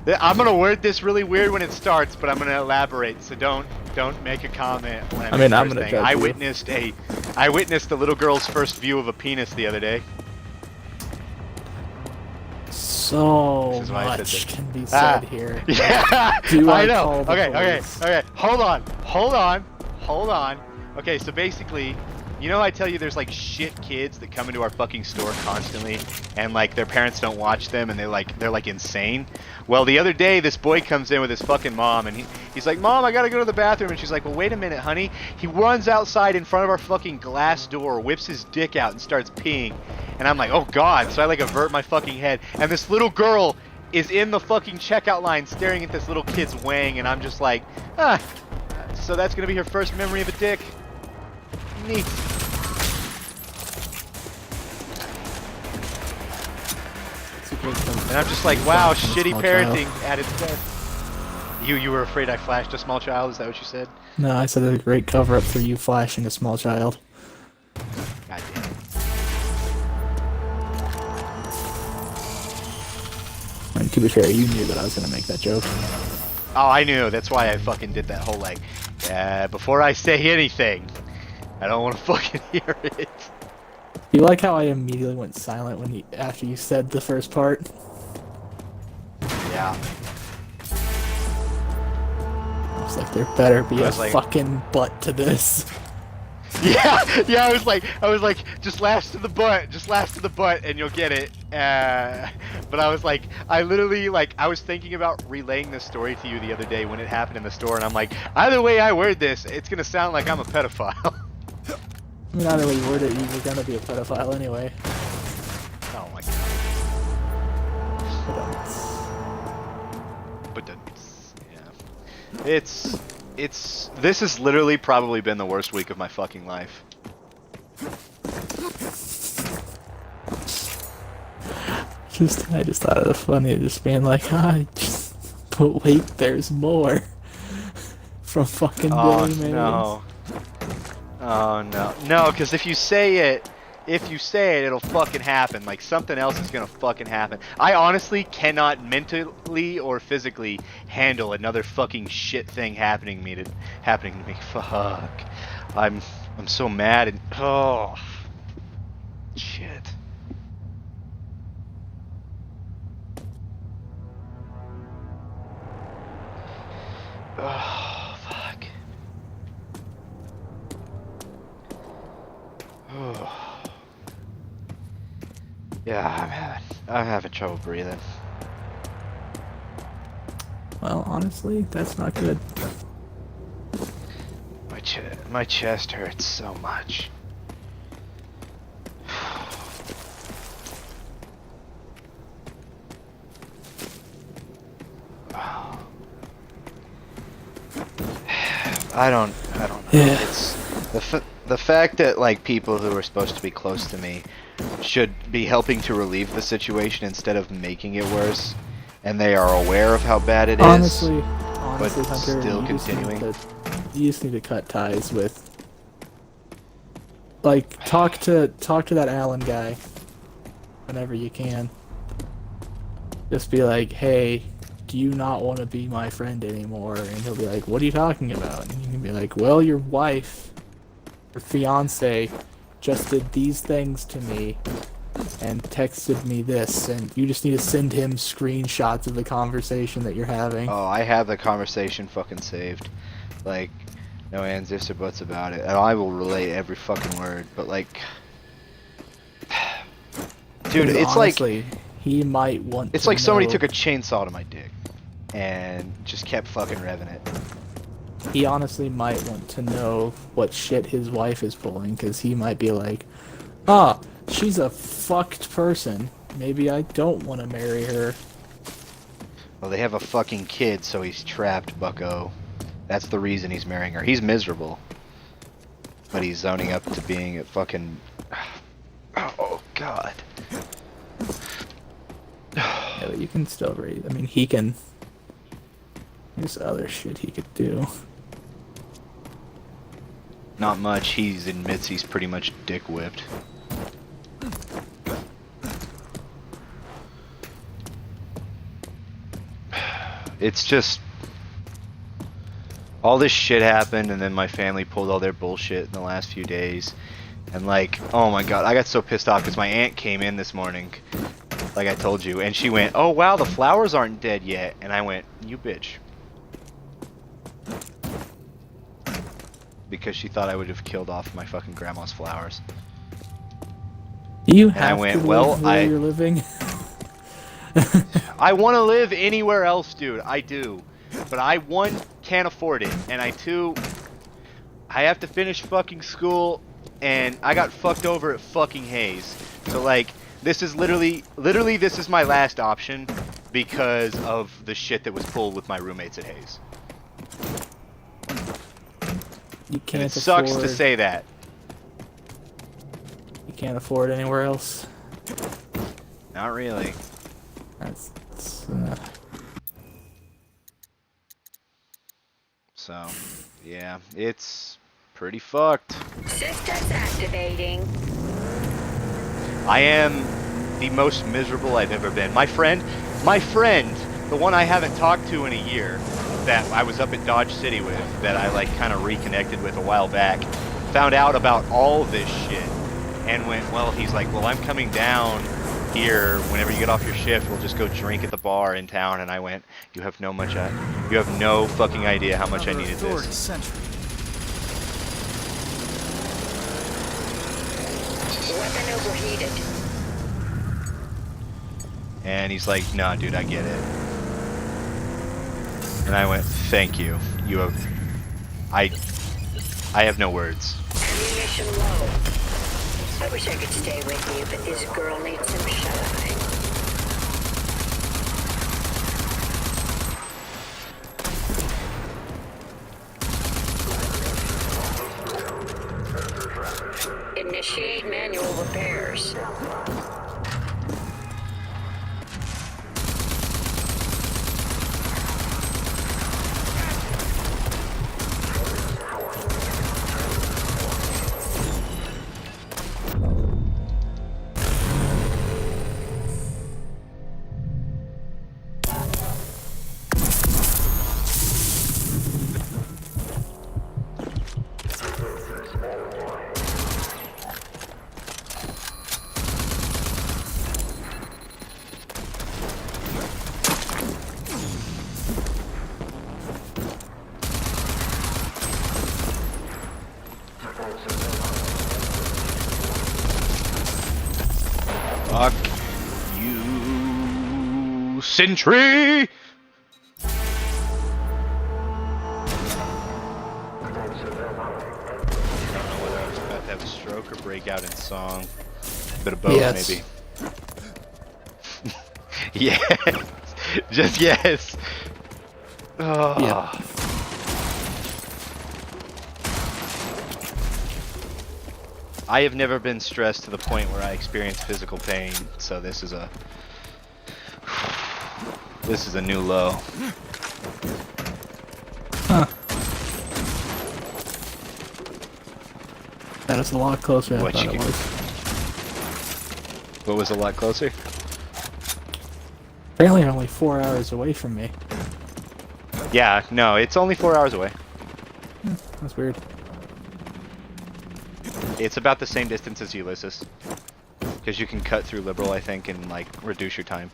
gonna word this really weird when it starts, but I'm gonna elaborate. So don't make a comment when I mean, I'm first gonna thing. judge I you. witnessed I witnessed the little girl's first view of a penis the other day. So This is why I said much that. can be said here. Yeah, Do I I know. call the Okay. police? Hold on. Okay, so basically, you know, I tell you, there's like shit kids that come into our fucking store constantly, and like their parents don't watch them, and they're like insane. Well, the other day, this boy comes in with his fucking mom, and he's like, "Mom, I gotta go to the bathroom," and she's like, "Well, wait a minute, honey." He runs outside in front of our fucking glass door, whips his dick out, and starts peeing. And I'm like, "Oh God!" So I like avert my fucking head, and this little girl is in the fucking checkout line staring at this little kid's wang, and I'm just like, ah. So that's gonna be her first memory of a dick. Neat. It's a great film. And I'm just like, wow, Flashing a shitty small parenting child. at its best. You were afraid I flashed a small child? Is that what you said? No, I said it's a great cover-up for you flashing a small child. God damn it. And to be fair, you knew that I was gonna make that joke. Oh, I knew. That's why I fucking did that whole like, before I say anything, I don't want to fucking hear it. You like how I immediately went silent after you said the first part? Yeah. I was like, there better be I a was like- fucking butt to this. Yeah, I was like, just lash to the butt, and you'll get it. But I was like, I literally, like, I was thinking about relaying this story to you the other day when it happened in the store, and I'm like, either way I word this, it's gonna sound like I'm a pedophile. I mean, either way you word it, you were gonna be a pedophile anyway. Oh my god. But yeah. This has literally probably been the worst week of my fucking life. I just thought it was funny, just being like, but wait, there's more. From fucking Billy Mays. No. Oh no. No, because if you say it, it'll fucking happen. Like, something else is gonna fucking happen. I honestly cannot mentally or physically handle another fucking shit thing happening to me. Fuck. I'm so mad and oh shit. Oh fuck. Oh. Yeah, I'm having trouble breathing. Well, honestly, that's not good. My chest hurts so much. I don't know. Yeah. It's the fact that like people who are supposed to be close to me should be helping to relieve the situation instead of making it worse, and they are aware of how bad it is. Honestly, but Hunter, still you continuing. you just need to cut ties with. Like, talk to that Allen guy whenever you can. Just be like, hey, do you not want to be my friend anymore? And he'll be like, what are you talking about? And you can be like, well, your wife, your fiance, just did these things to me and texted me this, and you just need to send him screenshots of the conversation that you're having. Oh, I have the conversation fucking saved. Like, no ands, ifs, or buts about it. And I will relay every fucking word, but like... Dude, Because it's honestly, like... he might want It's to like somebody know- took a chainsaw to my dick and just kept fucking revving it. He honestly might want to know what shit his wife is pulling, because he might be like, ah, she's a fucked person. Maybe I don't want to marry her. Well, they have a fucking kid, so he's trapped, bucko. That's the reason he's marrying her. He's miserable. But he's zoning up to being a fucking... Oh, God. Yeah, but you can still raise. I mean, he can. There's other shit he could do. Not much. He admits he's pretty much dick whipped. It's just... all this shit happened, and then my family pulled all their bullshit in the last few days. And like, oh my god, I got so pissed off because my aunt came in this morning, like I told you, and she went, "Oh wow, the flowers aren't dead yet." And I went, "You bitch." Because she thought I would have killed off my fucking grandma's flowers. Do you And I have went, to well, live where you're living? I want to live anywhere else, dude. I do. But I, one, can't afford it. And I, two, I have to finish fucking school. And I got fucked over at fucking Hayes. So, like, this is literally this is my last option because of the shit that was pulled with my roommates at Hayes. You And can't it sucks to afford- say that. You can't afford anywhere else. Not really. That's So, yeah, it's pretty fucked. Systems activating. I am the most miserable I've ever been. My friend, the one I haven't talked to in a year, that I was up at Dodge City with, that I like kind of reconnected with a while back, found out about all this shit and went, well, he's like, well, I'm coming down here whenever you get off your shift, we'll just go drink at the bar in town. And I went, you have no fucking idea how much I needed this. Sentry. Weapon overheated. And he's like, nah, dude, I get it. And I went, thank you. You have, I have no words. Ammunition low. I wish I could stay with you, but this girl needs some shut-eye. Initiate manual repairs. Fuck you, Sentry! I don't know whether I was about to have a stroke or break out in song. Bit of both, Yes. maybe. Yes! Just yes! Oh. Yeah. I have never been stressed to the point where I experience physical pain, so this is a new low. Huh. That is a lot closer than I What thought you it can- was. What was a lot closer? Apparently you're only 4 hours away from me. Yeah, no, it's only 4 hours away. That's weird. It's about the same distance as Ulysses. Because you can cut through Liberal, I think, and like reduce your time.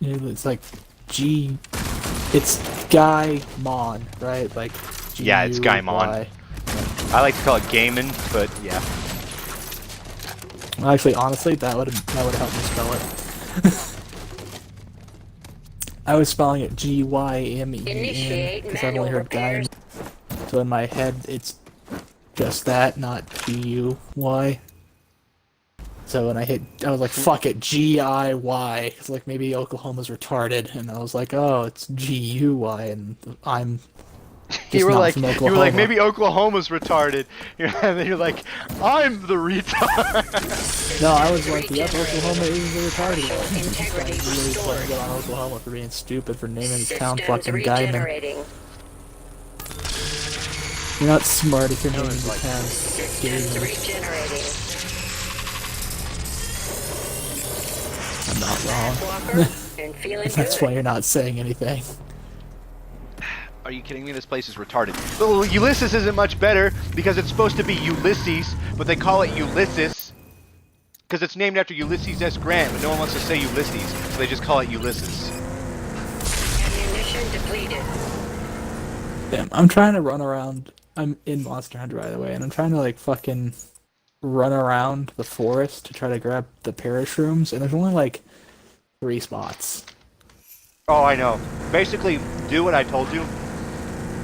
Yeah, it's like G. It's Guy Mon, right? Like G. Yeah, it's Guy Mon. I like to call it Gaiman, but yeah. Well, actually, honestly, that would help me spell it. I was spelling it Gymen Initiate because I've only manual heard Guy. repairs. So in my head, it's just that, not Guy. So when I was like, fuck it, Giy. It's like maybe Oklahoma's retarded, and I was like, oh, it's Guy, and I'm. You were not like, from you were like, Oklahoma. maybe Oklahoma's retarded, and then you're like, I'm the retard. No, I was like, yep, Oklahoma is the retarded one. Integrity I really restored. put on Oklahoma for being stupid for naming the town Systems fucking Guyman. regenerating. You're not smart if you're naming the like- town Systems Gayman. regenerating. I'm not wrong. Walker and feeling That's good. why you're not saying anything. Are you kidding me? This place is retarded. Well, Ulysses isn't much better because it's supposed to be Ulysses, but they call it Ulysses because it's named after Ulysses S. Grant, but no one wants to say Ulysses, so they just call it Ulysses. Ammunition depleted. Damn, I'm trying to run around. I'm in Monster Hunter, by the way, and I'm trying to like fucking run around the forest to try to grab the parashrooms, and there's only like 3 spots. Oh, I know. Basically, do what I told you.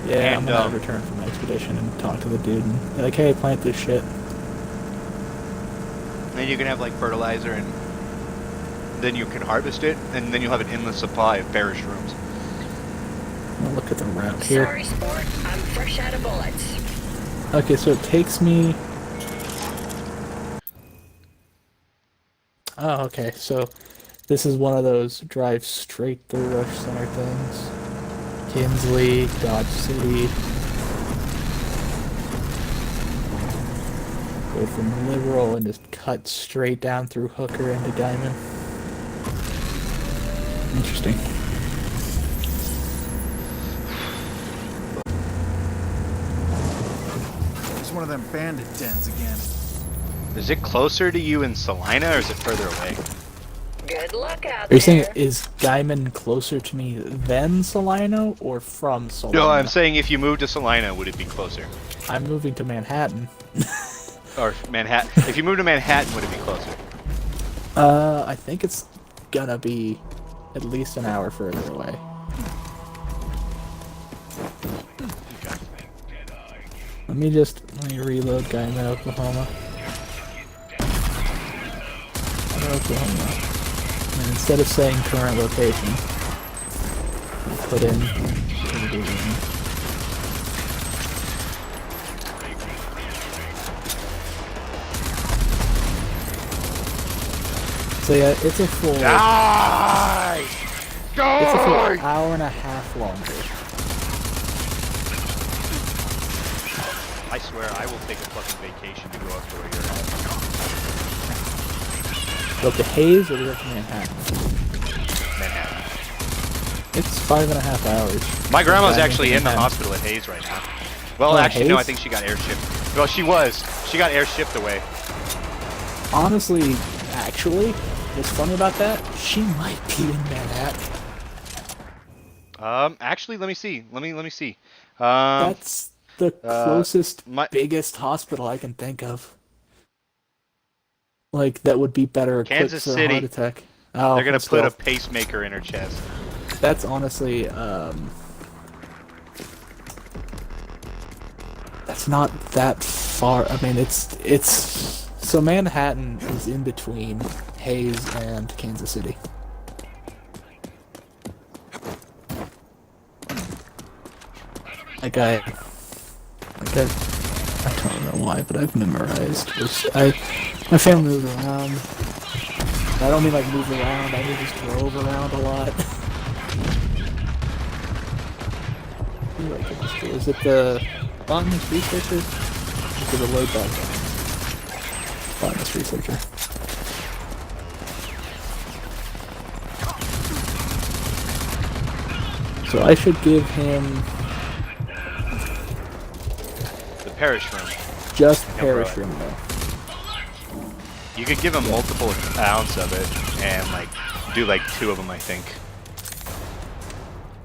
Yeah, And, I'm gonna return from my expedition and talk to the dude and be like, hey, plant this shit. Then you can have like fertilizer, and then you can harvest it, and then you'll have an endless supply of parashrooms. I'll look at the route here. Sorry, sport. I'm fresh out of bullets. Okay, so it takes me... Oh, okay, so this is one of those drive straight through Rush Center things. Kinsley, Dodge City. Go from Liberal and just cut straight down through Hooker into Diamond. Interesting. It's one of them bandit dens again. Is it closer to you in Salina, or is it further away? Good luck out Are you saying, there. is Gaiman closer to me than Salino, or from Salino? No, I'm saying if you move to Salina, would it be closer? I'm moving to Manhattan. Or Manhattan? If you move to Manhattan, would it be closer? I think it's gonna be at least an hour further away. Let me reload Gaiman, Oklahoma. Oklahoma. And instead of saying current location, I'll put in So yeah, it's a full Die! it's a full Die! hour and a half longer. I swear, I will take a fucking vacation to go up to where you're at. Go up to Hayes or go up to Manhattan? Manhattan. It's 5.5 hours. My grandma's Manhattan actually to in the Manhattan. hospital at Hayes right now. Well, Oh, actually, no, I Hayes? think she got airshipped. Well, she was. She got airshipped away. Honestly, actually, what's funny about that? She might be in Manhattan. Actually, let me see. Let me see. That's the closest, my- biggest hospital I can think of. Like, that would be better equipped Kansas for a City. heart attack. Oh, They're gonna but put a still, pacemaker in her chest. that's honestly, that's not that far. I mean, it's so Manhattan is in between Hayes and Kansas City. Like I don't know why, but I've memorized. My family moved around. I don't mean like moved around. I mean just drove around a lot. Is it the botanist researcher? Is it the load dog? Botanist researcher. So I should give him The parish room. just Yeah, parish bro. room though. You could give him multiple ounce of it, and like do like 2 of them, I think,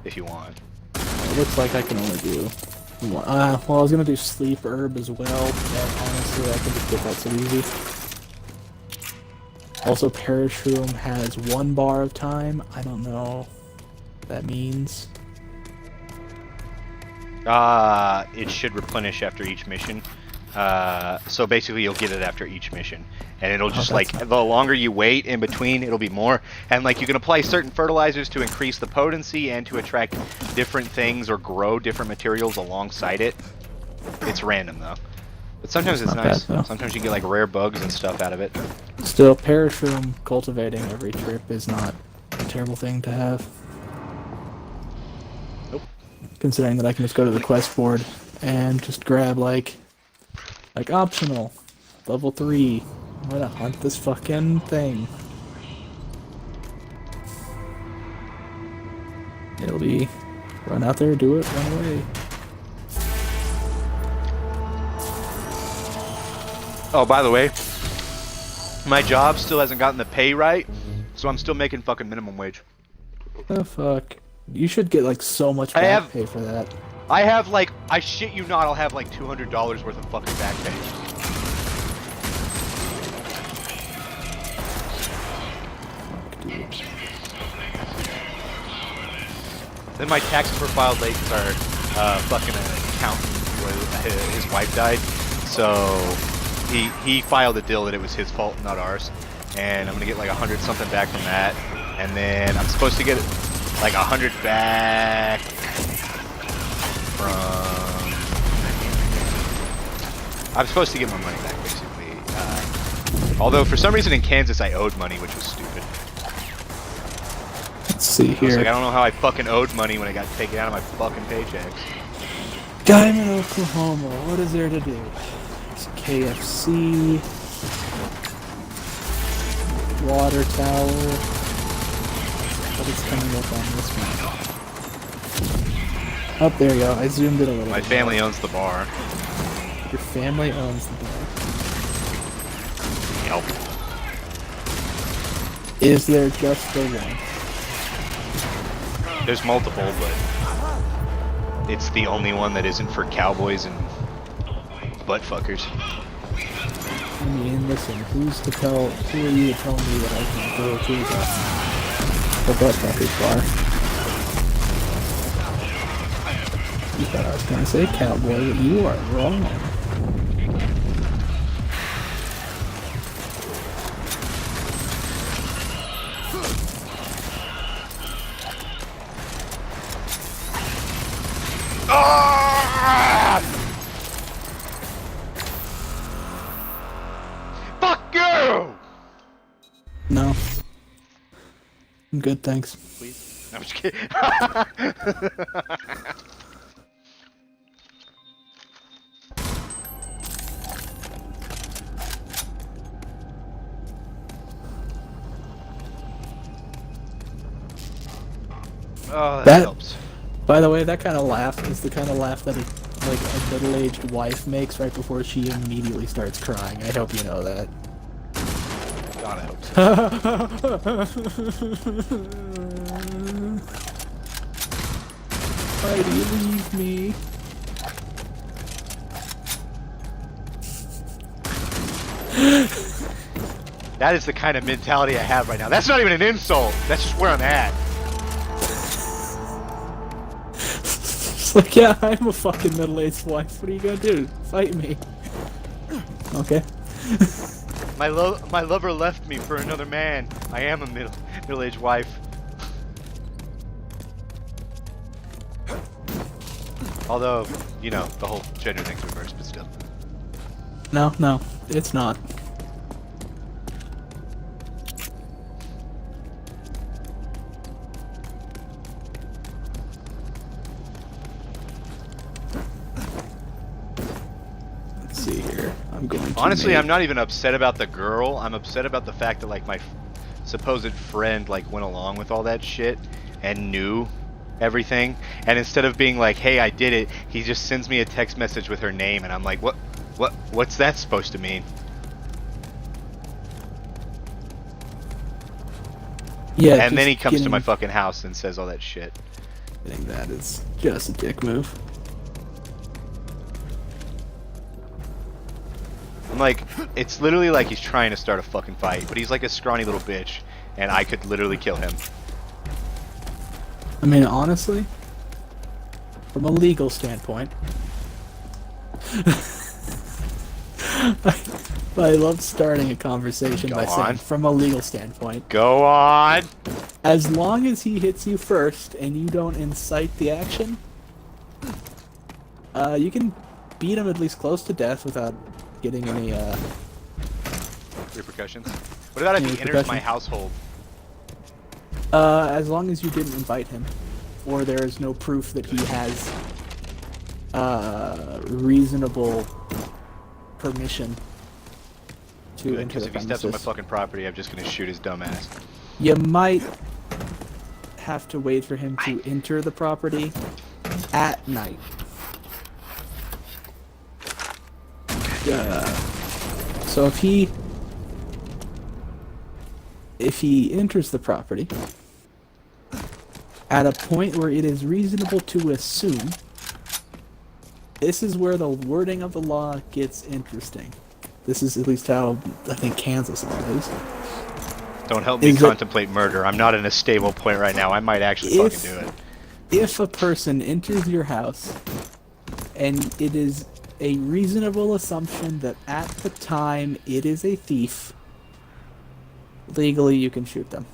if you want. It looks like I can only do one. Well, I was gonna do sleep herb as well, but honestly, I can just get that so easy. Also, parish room has 1 bar of time. I don't know what that means. It should replenish after each mission. So basically you'll get it after each mission. And it'll just that's like, the longer you wait in between, it'll be more. And like you can apply certain fertilizers to increase the potency and to attract different things or grow different materials alongside it. It's random though. But sometimes it's Not bad, nice. though. Sometimes you get like rare bugs and stuff out of it. Still, parish room cultivating every trip is not a terrible thing to have. Nope. Considering that I can just go to the quest board and just grab like optional, level 3. I'm gonna hunt this fucking thing. It'll be Run out there, do it, run away. Oh, by the way, my job still hasn't gotten the pay right, so I'm still making fucking minimum wage. The fuck? You should get like so much back pay for that. I have like, I shit you not, I'll have like $200 worth of fucking back pay. Then my taxes were filed late because our fucking accountant, his wife died, so he filed a deal that it was his fault, not ours. And I'm gonna get like 100 something back from that, and then I'm supposed to get like 100 back from. I'm supposed to get my money back basically. Although for some reason in Kansas I owed money, which was stupid. Let's see I was here. like, I don't know how I fucking owed money when I got taken out of my fucking paychecks. I'm in Oklahoma. What is there to do? It's KFC. Water tower. What is coming up on this map? Oh, there you go. I zoomed in a little. My family owns the bar. Your family owns the bar. Yep. Is there just the one? There's multiple, but it's the only one that isn't for cowboys and butt fuckers. I mean, listen, who are you to tell me that I can go to the butt fuckers bar? You thought I was gonna say cowboy, but you are wrong. Fuck you! No. I'm good, thanks. Please? No, I'm just kidding. Oh, that helps. By the way, that kind of laugh is the kind of laugh that a middle-aged wife makes right before she immediately starts crying. I hope you know that. God, I hope so. Why do you leave me? That is the kind of mentality I have right now. That's not even an insult. That's just where I'm at. It's like, yeah, I'm a fucking middle-aged wife. What are you gonna do? Fight me? Okay. My lover left me for another man. I am a middle-aged wife. Although, you know, the whole gender thing's reversed, but still. No, it's not. Let's see here. I'm going to Honestly, I'm not even upset about the girl. I'm upset about the fact that, like, my supposed friend, like, went along with all that shit and knew everything. And instead of being like, hey, I did it, he just sends me a text message with her name, and I'm like, what's that supposed to mean? Yeah, And then he comes to my fucking house and says all that shit. I think that is just a dick move. I'm like, it's literally like he's trying to start a fucking fight, but he's like a scrawny little bitch, and I could literally kill him. I mean, honestly, from a legal standpoint, I love starting a conversation by saying, from a legal standpoint, Go on! as long as he hits you first and you don't incite the action, you can beat him at least close to death without getting any, Repercussions? What about if he enters my household? as long as you didn't invite him, or there is no proof that he has, reasonable permission to Good, enter because the if he steps on my premises. fucking property, I'm just gonna shoot his dumb ass. You might have to wait for him to enter the property at night. So if he enters the property at a point where it is reasonable to assume, this is where the wording of the law gets interesting. This is at least how I think Kansas law is. Don't help me Is that- contemplate murder. I'm not in a stable point right now. I might actually fucking do it. If a person enters your house and it is a reasonable assumption that at the time it is a thief, legally you can shoot them.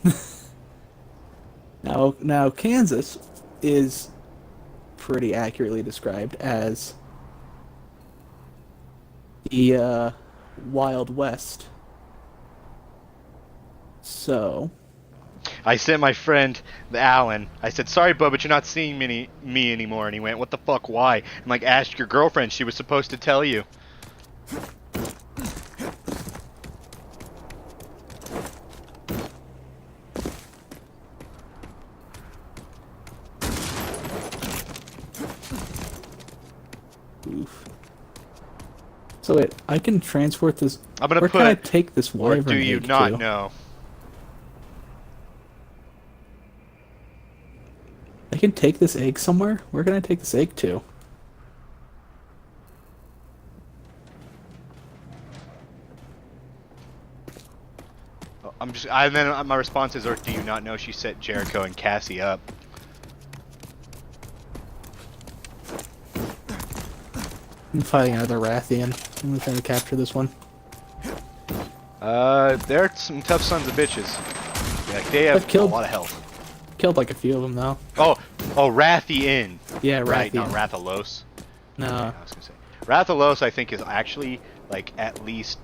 Now Kansas is pretty accurately described as the Wild West. So I sent my friend, Alan. I said, sorry, bud, but you're not seeing me anymore. And he went, what the fuck, why? I'm like, ask your girlfriend. She was supposed to tell you. oof. So wait, I can transport this. I'm gonna Where put, can I take this or wyvern do you egg not to? know? I can take this egg somewhere? Where can I take this egg to? And then my response is, or do you not know she set Jericho and Cassie up? I'm fighting another Rathian. I'm trying to capture this one. They're some tough sons of bitches. Like, they have I've killed- a lot of health. Killed like a few of them though. Oh, Rathian. Yeah, Right, not Rathian. Rathalos. No. I was gonna say. Rathalos, I think, is actually, like, at least...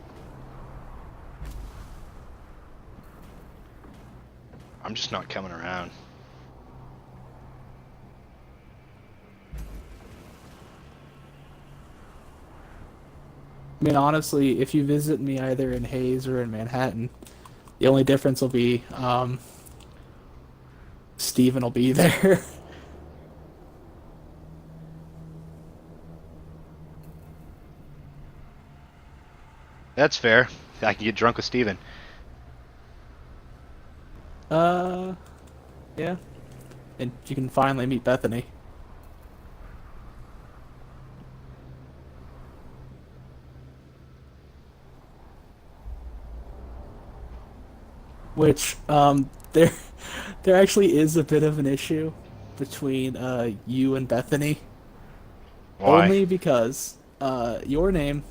I'm just not coming around. I mean, honestly, if you visit me either in Hayes or in Manhattan, the only difference will be, Steven will be there. That's fair. I can get drunk with Steven. Yeah. And you can finally meet Bethany. Which, there actually is a bit of an issue between, you and Bethany. Why? Only because, your name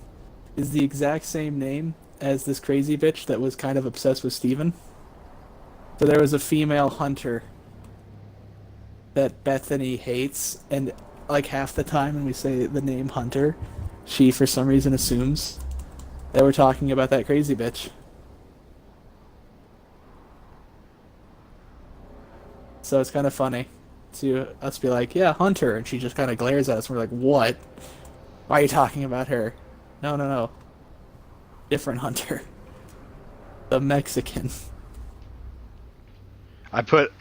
is the exact same name as this crazy bitch that was kind of obsessed with Steven. So there was a female hunter that Bethany hates, and like half the time when we say the name Hunter, she for some reason assumes that we're talking about that crazy bitch. So it's kind of funny to us be like, yeah, Hunter, and she just kind of glares at us, and we're like, what? Why are you talking about her? No. Different Hunter. The Mexican. I put...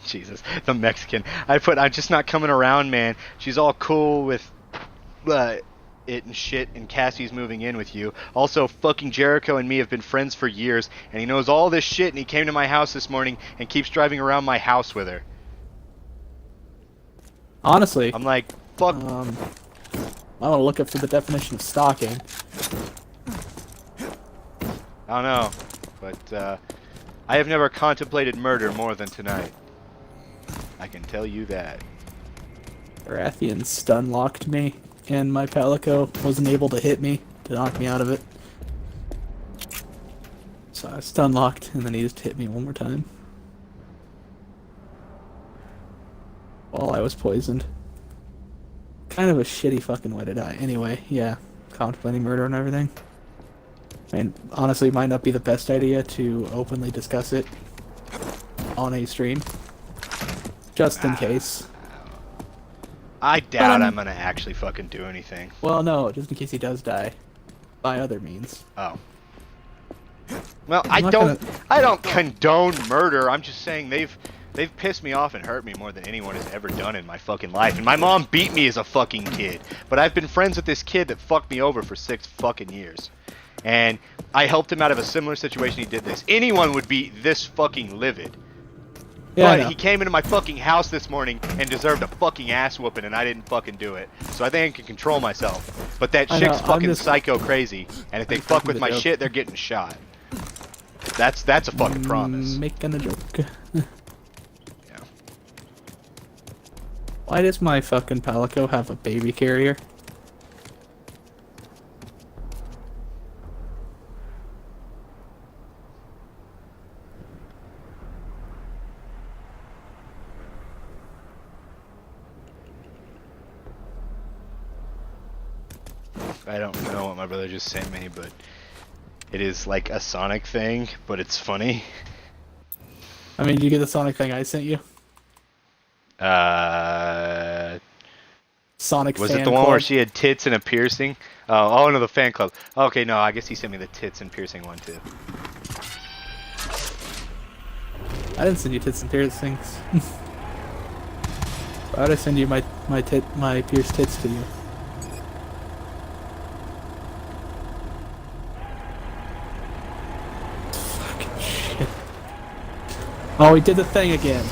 Jesus, the Mexican. I'm just not coming around, man. She's all cool with it and shit, and Cassie's moving in with you. Also, fucking Jericho and me have been friends for years, and he knows all this shit, and he came to my house this morning and keeps driving around my house with her. Honestly, I'm like, fuck. I want to look up for the definition of stalking. I don't know, but I have never contemplated murder more than tonight. I can tell you that. Rathian stun locked me, and my Palico wasn't able to hit me to knock me out of it. So I stun locked, and then he just hit me one more time. While I was poisoned. Kind of a shitty fucking way to die. Anyway, yeah, contemplating murder and everything. I mean, honestly, it might not be the best idea to openly discuss it on a stream. Just in case. I doubt I'm gonna actually fucking do anything. Well, no, just in case he does die. By other means. Oh. Well, I'm not I don't condone murder. I'm just saying They've pissed me off and hurt me more than anyone has ever done in my fucking life. And my mom beat me as a fucking kid. But I've been friends with this kid that fucked me over for 6 fucking years. And I helped him out of a similar situation. He did this. Anyone would be this fucking livid. Yeah, But he came into my fucking house this morning and deserved a fucking ass whooping, and I didn't fucking do it. So I think I can control myself. But that I chick's know, I'm fucking just- psycho crazy, and if they fuck with the my joke. shit, they're getting shot. That's a fucking promise. Making a joke. Yeah. Why does my fucking Palico have a baby carrier? I don't know what my brother just sent me, but it is like a Sonic thing, but it's funny. I mean, did you get the Sonic thing I sent you? Sonic Was fan it the one club? where she had tits and a piercing? Oh no, the fan club. Okay, no, I guess he sent me the tits and piercing one too. I didn't send you tits and piercings. Why would I send you my pierced tits to you? Fucking shit. Oh, he did the thing again.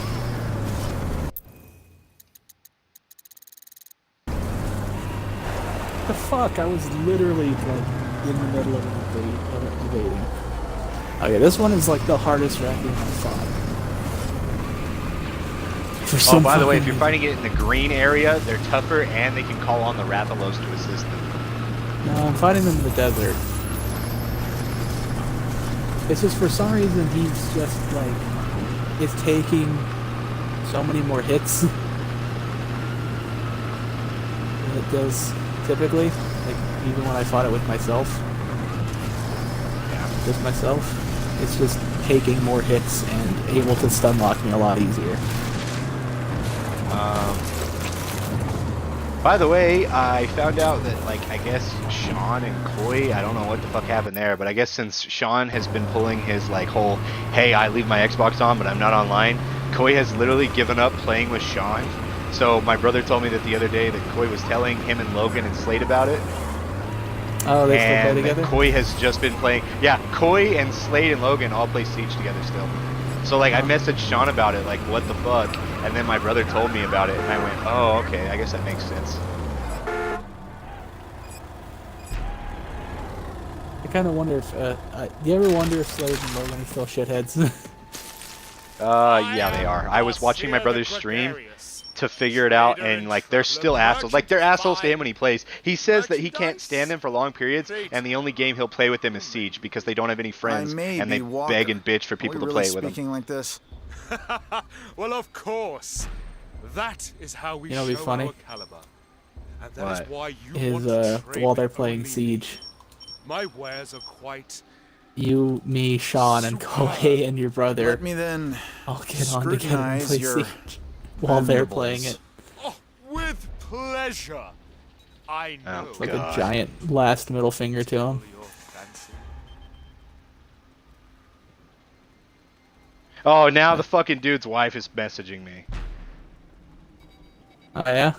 The fuck? I was literally like in the middle of evading. Okay, this one is like the hardest raccoon I've fought. For Oh, some by the way, if fucking you're fighting it in the green area, they're tougher and they can call on the Rathalos to assist them. No, I'm fighting them in the desert. It's just for some reason he's just like is taking so many more hits than it does typically. Like even when I fought it with myself. Yeah, just myself. It's just taking more hits and able to stun lock me a lot easier. By the way, I found out that, like, I guess Sean and Koi, I don't know what the fuck happened there, but I guess since Sean has been pulling his, like, whole, hey, I leave my Xbox on, but I'm not online, Koi has literally given up playing with Sean. So my brother told me that the other day that Koi was telling him and Logan and Slade about it. Oh, they still play And together? Koi has just been playing, yeah, Koi and Slade and Logan all play Siege together still. So, like, I messaged Sean about it, like, what the fuck? And then my brother told me about it, and I went, oh, okay, I guess that makes sense. I kind of wonder if, do you ever wonder if Slade and Logan are still shitheads? Yeah, they are. I was watching my brother's stream to figure it out, and, like, they're still assholes. Like, they're assholes to him when he plays. He says that he can't stand them for long periods, and the only game he'll play with them is Siege, because they don't have any friends, and they beg and bitch for people to play with them. Speaking like this? Well, of course. That is how we You know what'd show be funny? our caliber. And that is What? why you Is, want to trade while they're with playing only Siege. me. My wares are quite You, me, Sean, and Koi and your brother Let me then all get on together and scrutinize play your Siege while they're mandibles. playing it. oh, with pleasure. I know. Oh, Like God. a giant last middle finger to him. your fancy. Oh, now the fucking dude's wife is messaging me. Oh yeah?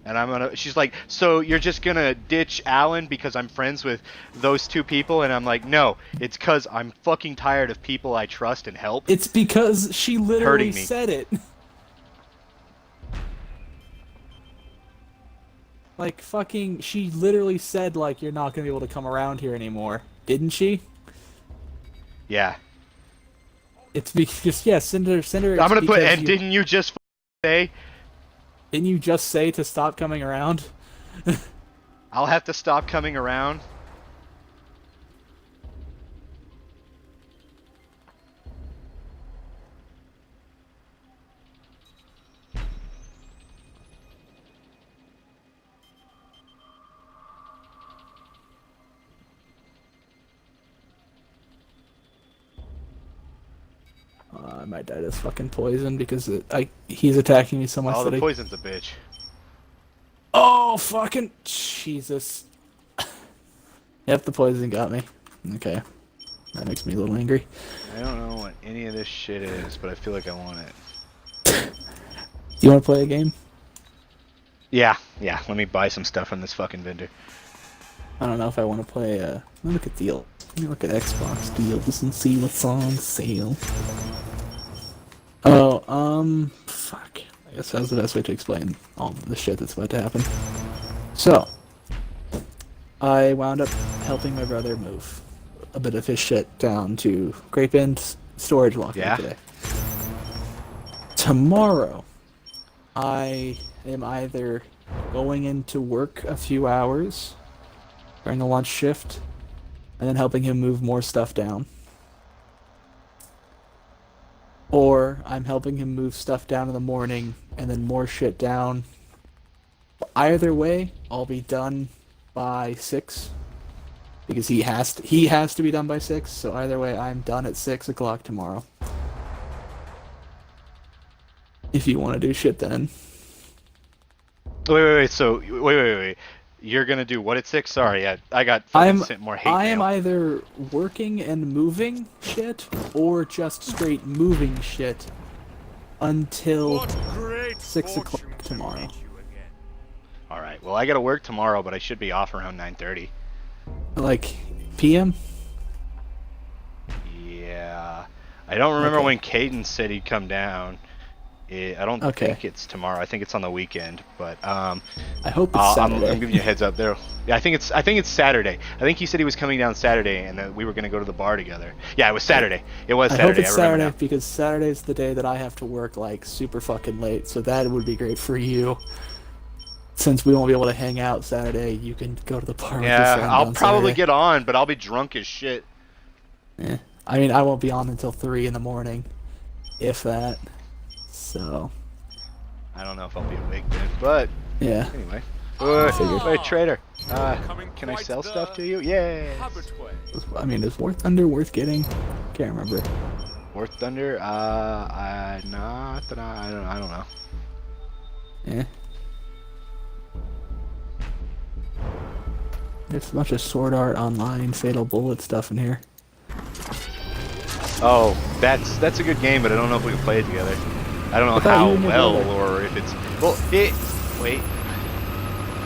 And she's like, so you're just gonna ditch Alan because I'm friends with those two people? And I'm like, no, it's cause I'm fucking tired of people I trust and help. It's because she literally Hurting me. said it. Like, fucking, she literally said, like, you're not gonna be able to come around here anymore. Didn't she? Yeah. It's because, yeah, send her I'm gonna put, because and didn't you just say? Didn't you just say to stop coming around? I'll have to stop coming around. I might die this fucking poison because he's attacking me so much Oh, that the I... poison's a bitch. Oh, fucking... Jesus. Yep, the poison got me. Okay. That makes me a little angry. I don't know what any of this shit is, but I feel like I want it. You want to play a game? Yeah. Let me buy some stuff from this fucking vendor. I don't know if I want to play. Let me look at deals. Let me look at Xbox deals and see what's on sale. Oh, fuck. I guess that's the best way to explain all the shit that's about to happen. So, I wound up helping my brother move a bit of his shit down to Grape End's storage locker today. Tomorrow, I am either going into work a few hours during the lunch shift and then helping him move more stuff down, or I'm helping him move stuff down in the morning and then more shit down. Either way, I'll be done by 6 because he has to be done by 6. So either way, I'm done at 6 o'clock tomorrow. If you want to do shit then. Wait. So wait. You're gonna do what at 6? Sorry, I got fucking sent more hate I am mail. either working and moving shit or just straight moving shit until What great 6 o'clock fortune to tomorrow. meet you again. All right. Well, I gotta work tomorrow, but I should be off around 9:30. Like PM? Yeah. I don't remember Okay. when Caden said he'd come down. I don't Okay. think it's tomorrow. I think it's on the weekend. But I hope it's I'm Saturday. giving you a heads up there. Yeah, I think it's Saturday. I think he said he was coming down Saturday, and that we were gonna go to the bar together. Yeah, it was Saturday. It was I Saturday. hope it's I remember Saturday because Saturday's the day that I have to work like super fucking late, so that would be great for you. Since we won't be able to hang out Saturday, you can go to the bar now. with your Yeah, friend I'll on probably Saturday. get on, but I'll be drunk as shit. I mean, I won't be on until 3 in the morning, if that. So, I don't know if I'll be awake then, but yeah. anyway. figured. Wait, trader. Coming Can I quite sell the stuff to you? Yes. habitway. I mean, is War Thunder worth getting? Can't remember. War Thunder? Not that I don't know. Yeah. There's a bunch of Sword Art Online, Fatal Bullet stuff in here. Oh, that's a good game, but I don't know if we can play it together. I don't know I thought how you and your well, brother- or if it's wait.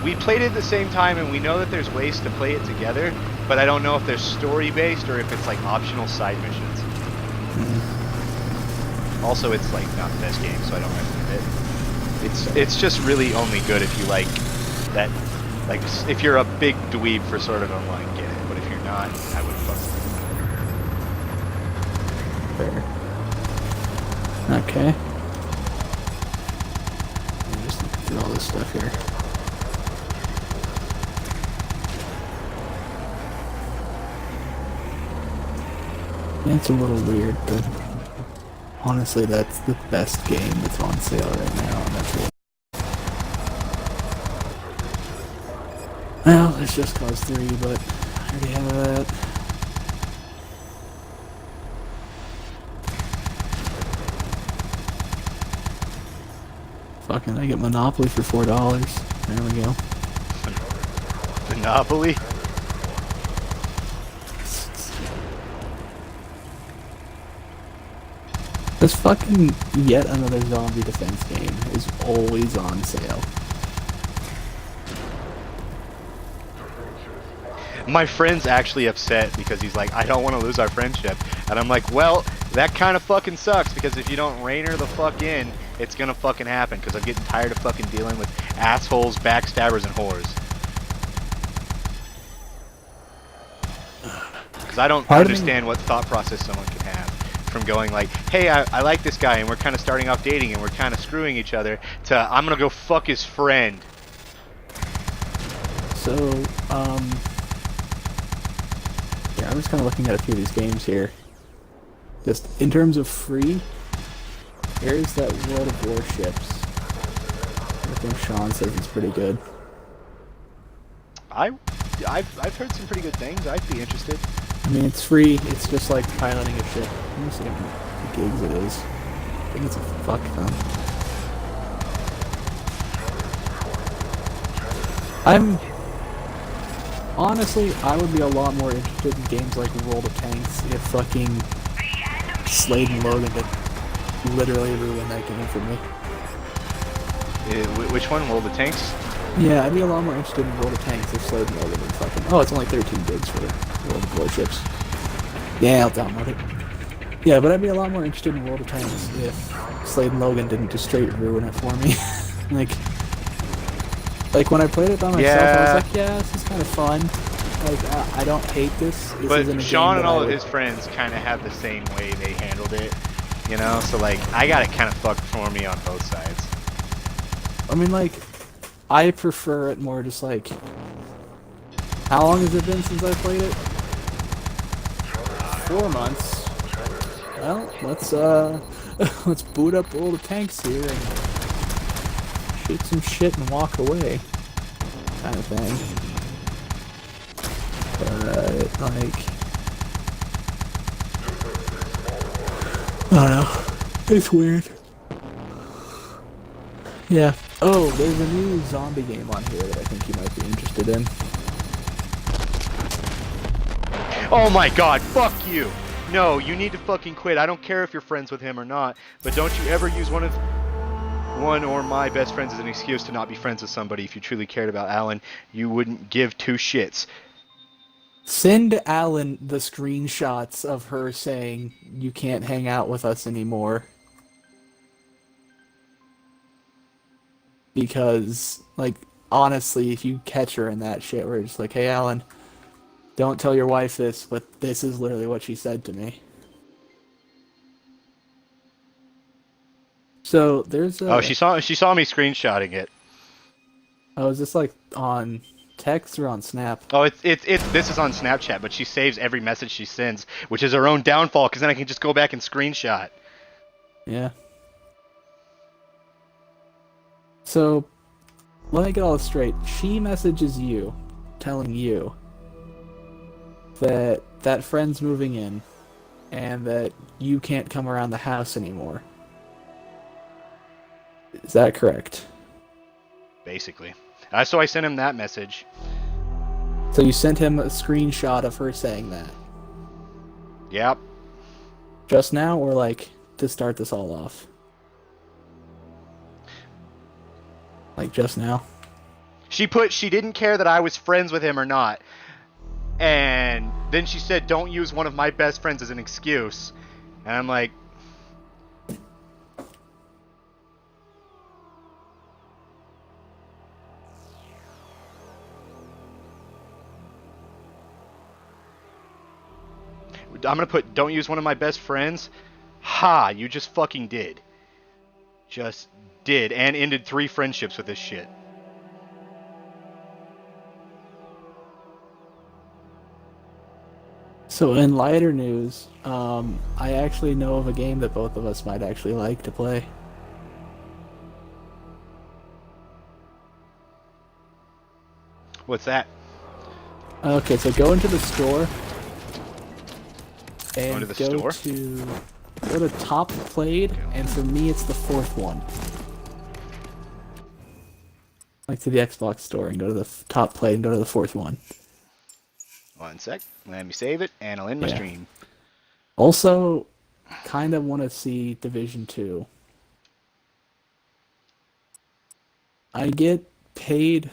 We played it at the same time, and we know that there's ways to play it together, but I don't know if they're story-based or if it's like optional side missions. Also, it's like not the best game, so I don't recommend it. It's just really only good if you like that. Like, if you're a big dweeb for Sword Art Online, get it. But if you're not, I would fuck Fair. Okay. Let me just look through all this stuff here. Yeah, it's a little weird, but honestly, that's the best game that's on sale right now, and that's what. Well, there's Just Cause 3, but I already have that. Fucking, I get Monopoly for $4. There we go. Monopoly. This fucking yet another zombie defense game is always on sale. My friend's actually upset because he's like, I don't want to lose our friendship. And I'm like, well, that kind of fucking sucks because if you don't rein her the fuck in, it's gonna fucking happen because I'm getting tired of fucking dealing with assholes, backstabbers, and whores. Because I don't Part of me- understand what thought process someone can have from going like, hey, I like this guy and we're kind of starting off dating and we're kind of screwing each other to I'm gonna go fuck his friend. So, yeah, I'm just kind of looking at a few of these games here. Just in terms of free, here's that World of Warships. I think Sean says it's pretty good. I've heard some pretty good things. I'd be interested. I mean, it's free. It's just like piloting a ship. Let me see how many gigs it is. I think it's a fuck ton. Honestly, I would be a lot more interested in games like World of Tanks if fucking Slade and Logan did literally ruin that game for me. Which one? World of Tanks? Yeah, I'd be a lot more interested in World of Tanks if Slade and Logan did fucking... Oh, it's only 13 gigs for World of Warships. Yeah, I'll download it. Yeah, but I'd be a lot more interested in World of Tanks if Slade and Logan didn't just straight ruin it for me. Like when I played it by myself, I was like, yeah, this is kind of fun. Like, I don't hate this. This isn't a But Sean game and that all I of would- his friends kind of have the same way they handled it, you know? So, like, I got it kind of fucked for me on both sides. I mean, like, I prefer it more just like... How long has it been since I played it? 4 months. Well, let's boot up World of Tanks here and shoot some shit and walk away, kind of thing. But like, I don't know, it's weird. Yeah. Oh, there's a new zombie game on here that I think you might be interested in. Oh my god, fuck you! No, you need to fucking quit. I don't care if you're friends with him or not, but don't you ever use one or my best friends as an excuse to not be friends with somebody. If you truly cared about Alan, you wouldn't give two shits. Send Alan the screenshots of her saying, you can't hang out with us anymore. Because, like, honestly, if you catch her in that shit, we're just like, hey, Alan, don't tell your wife this, but this is literally what she said to me. So, there's a... Oh, she saw me screenshotting it. Oh, is this, like, on text or on Snap? Oh, this is on Snapchat, but she saves every message she sends, which is her own downfall, because then I can just go back and screenshot. Yeah. So, let me get all this straight. She messages you, telling you that that friend's moving in, and that you can't come around the house anymore. Is that correct? Basically. So I sent him that message. So you sent him a screenshot of her saying that? Yep. Just now, or like, to start this all off? Like, just now? She didn't care that I was friends with him or not. And then she said, don't use one of my best friends as an excuse. And I'm like... I'm gonna put, don't use one of my best friends. Ha, you just fucking did. Just did. And ended 3 friendships with this shit. So in lighter news, I actually know of a game that both of us might actually like to play. What's that? Okay, so go into the store. And Go to the store? Go to top played, and for me it's the 4th one. Like to the Xbox store and go to the top played and go to the 4th one. 1 sec. Let me save it, and I'll end my stream. Also, kind of want to see Division 2. I get paid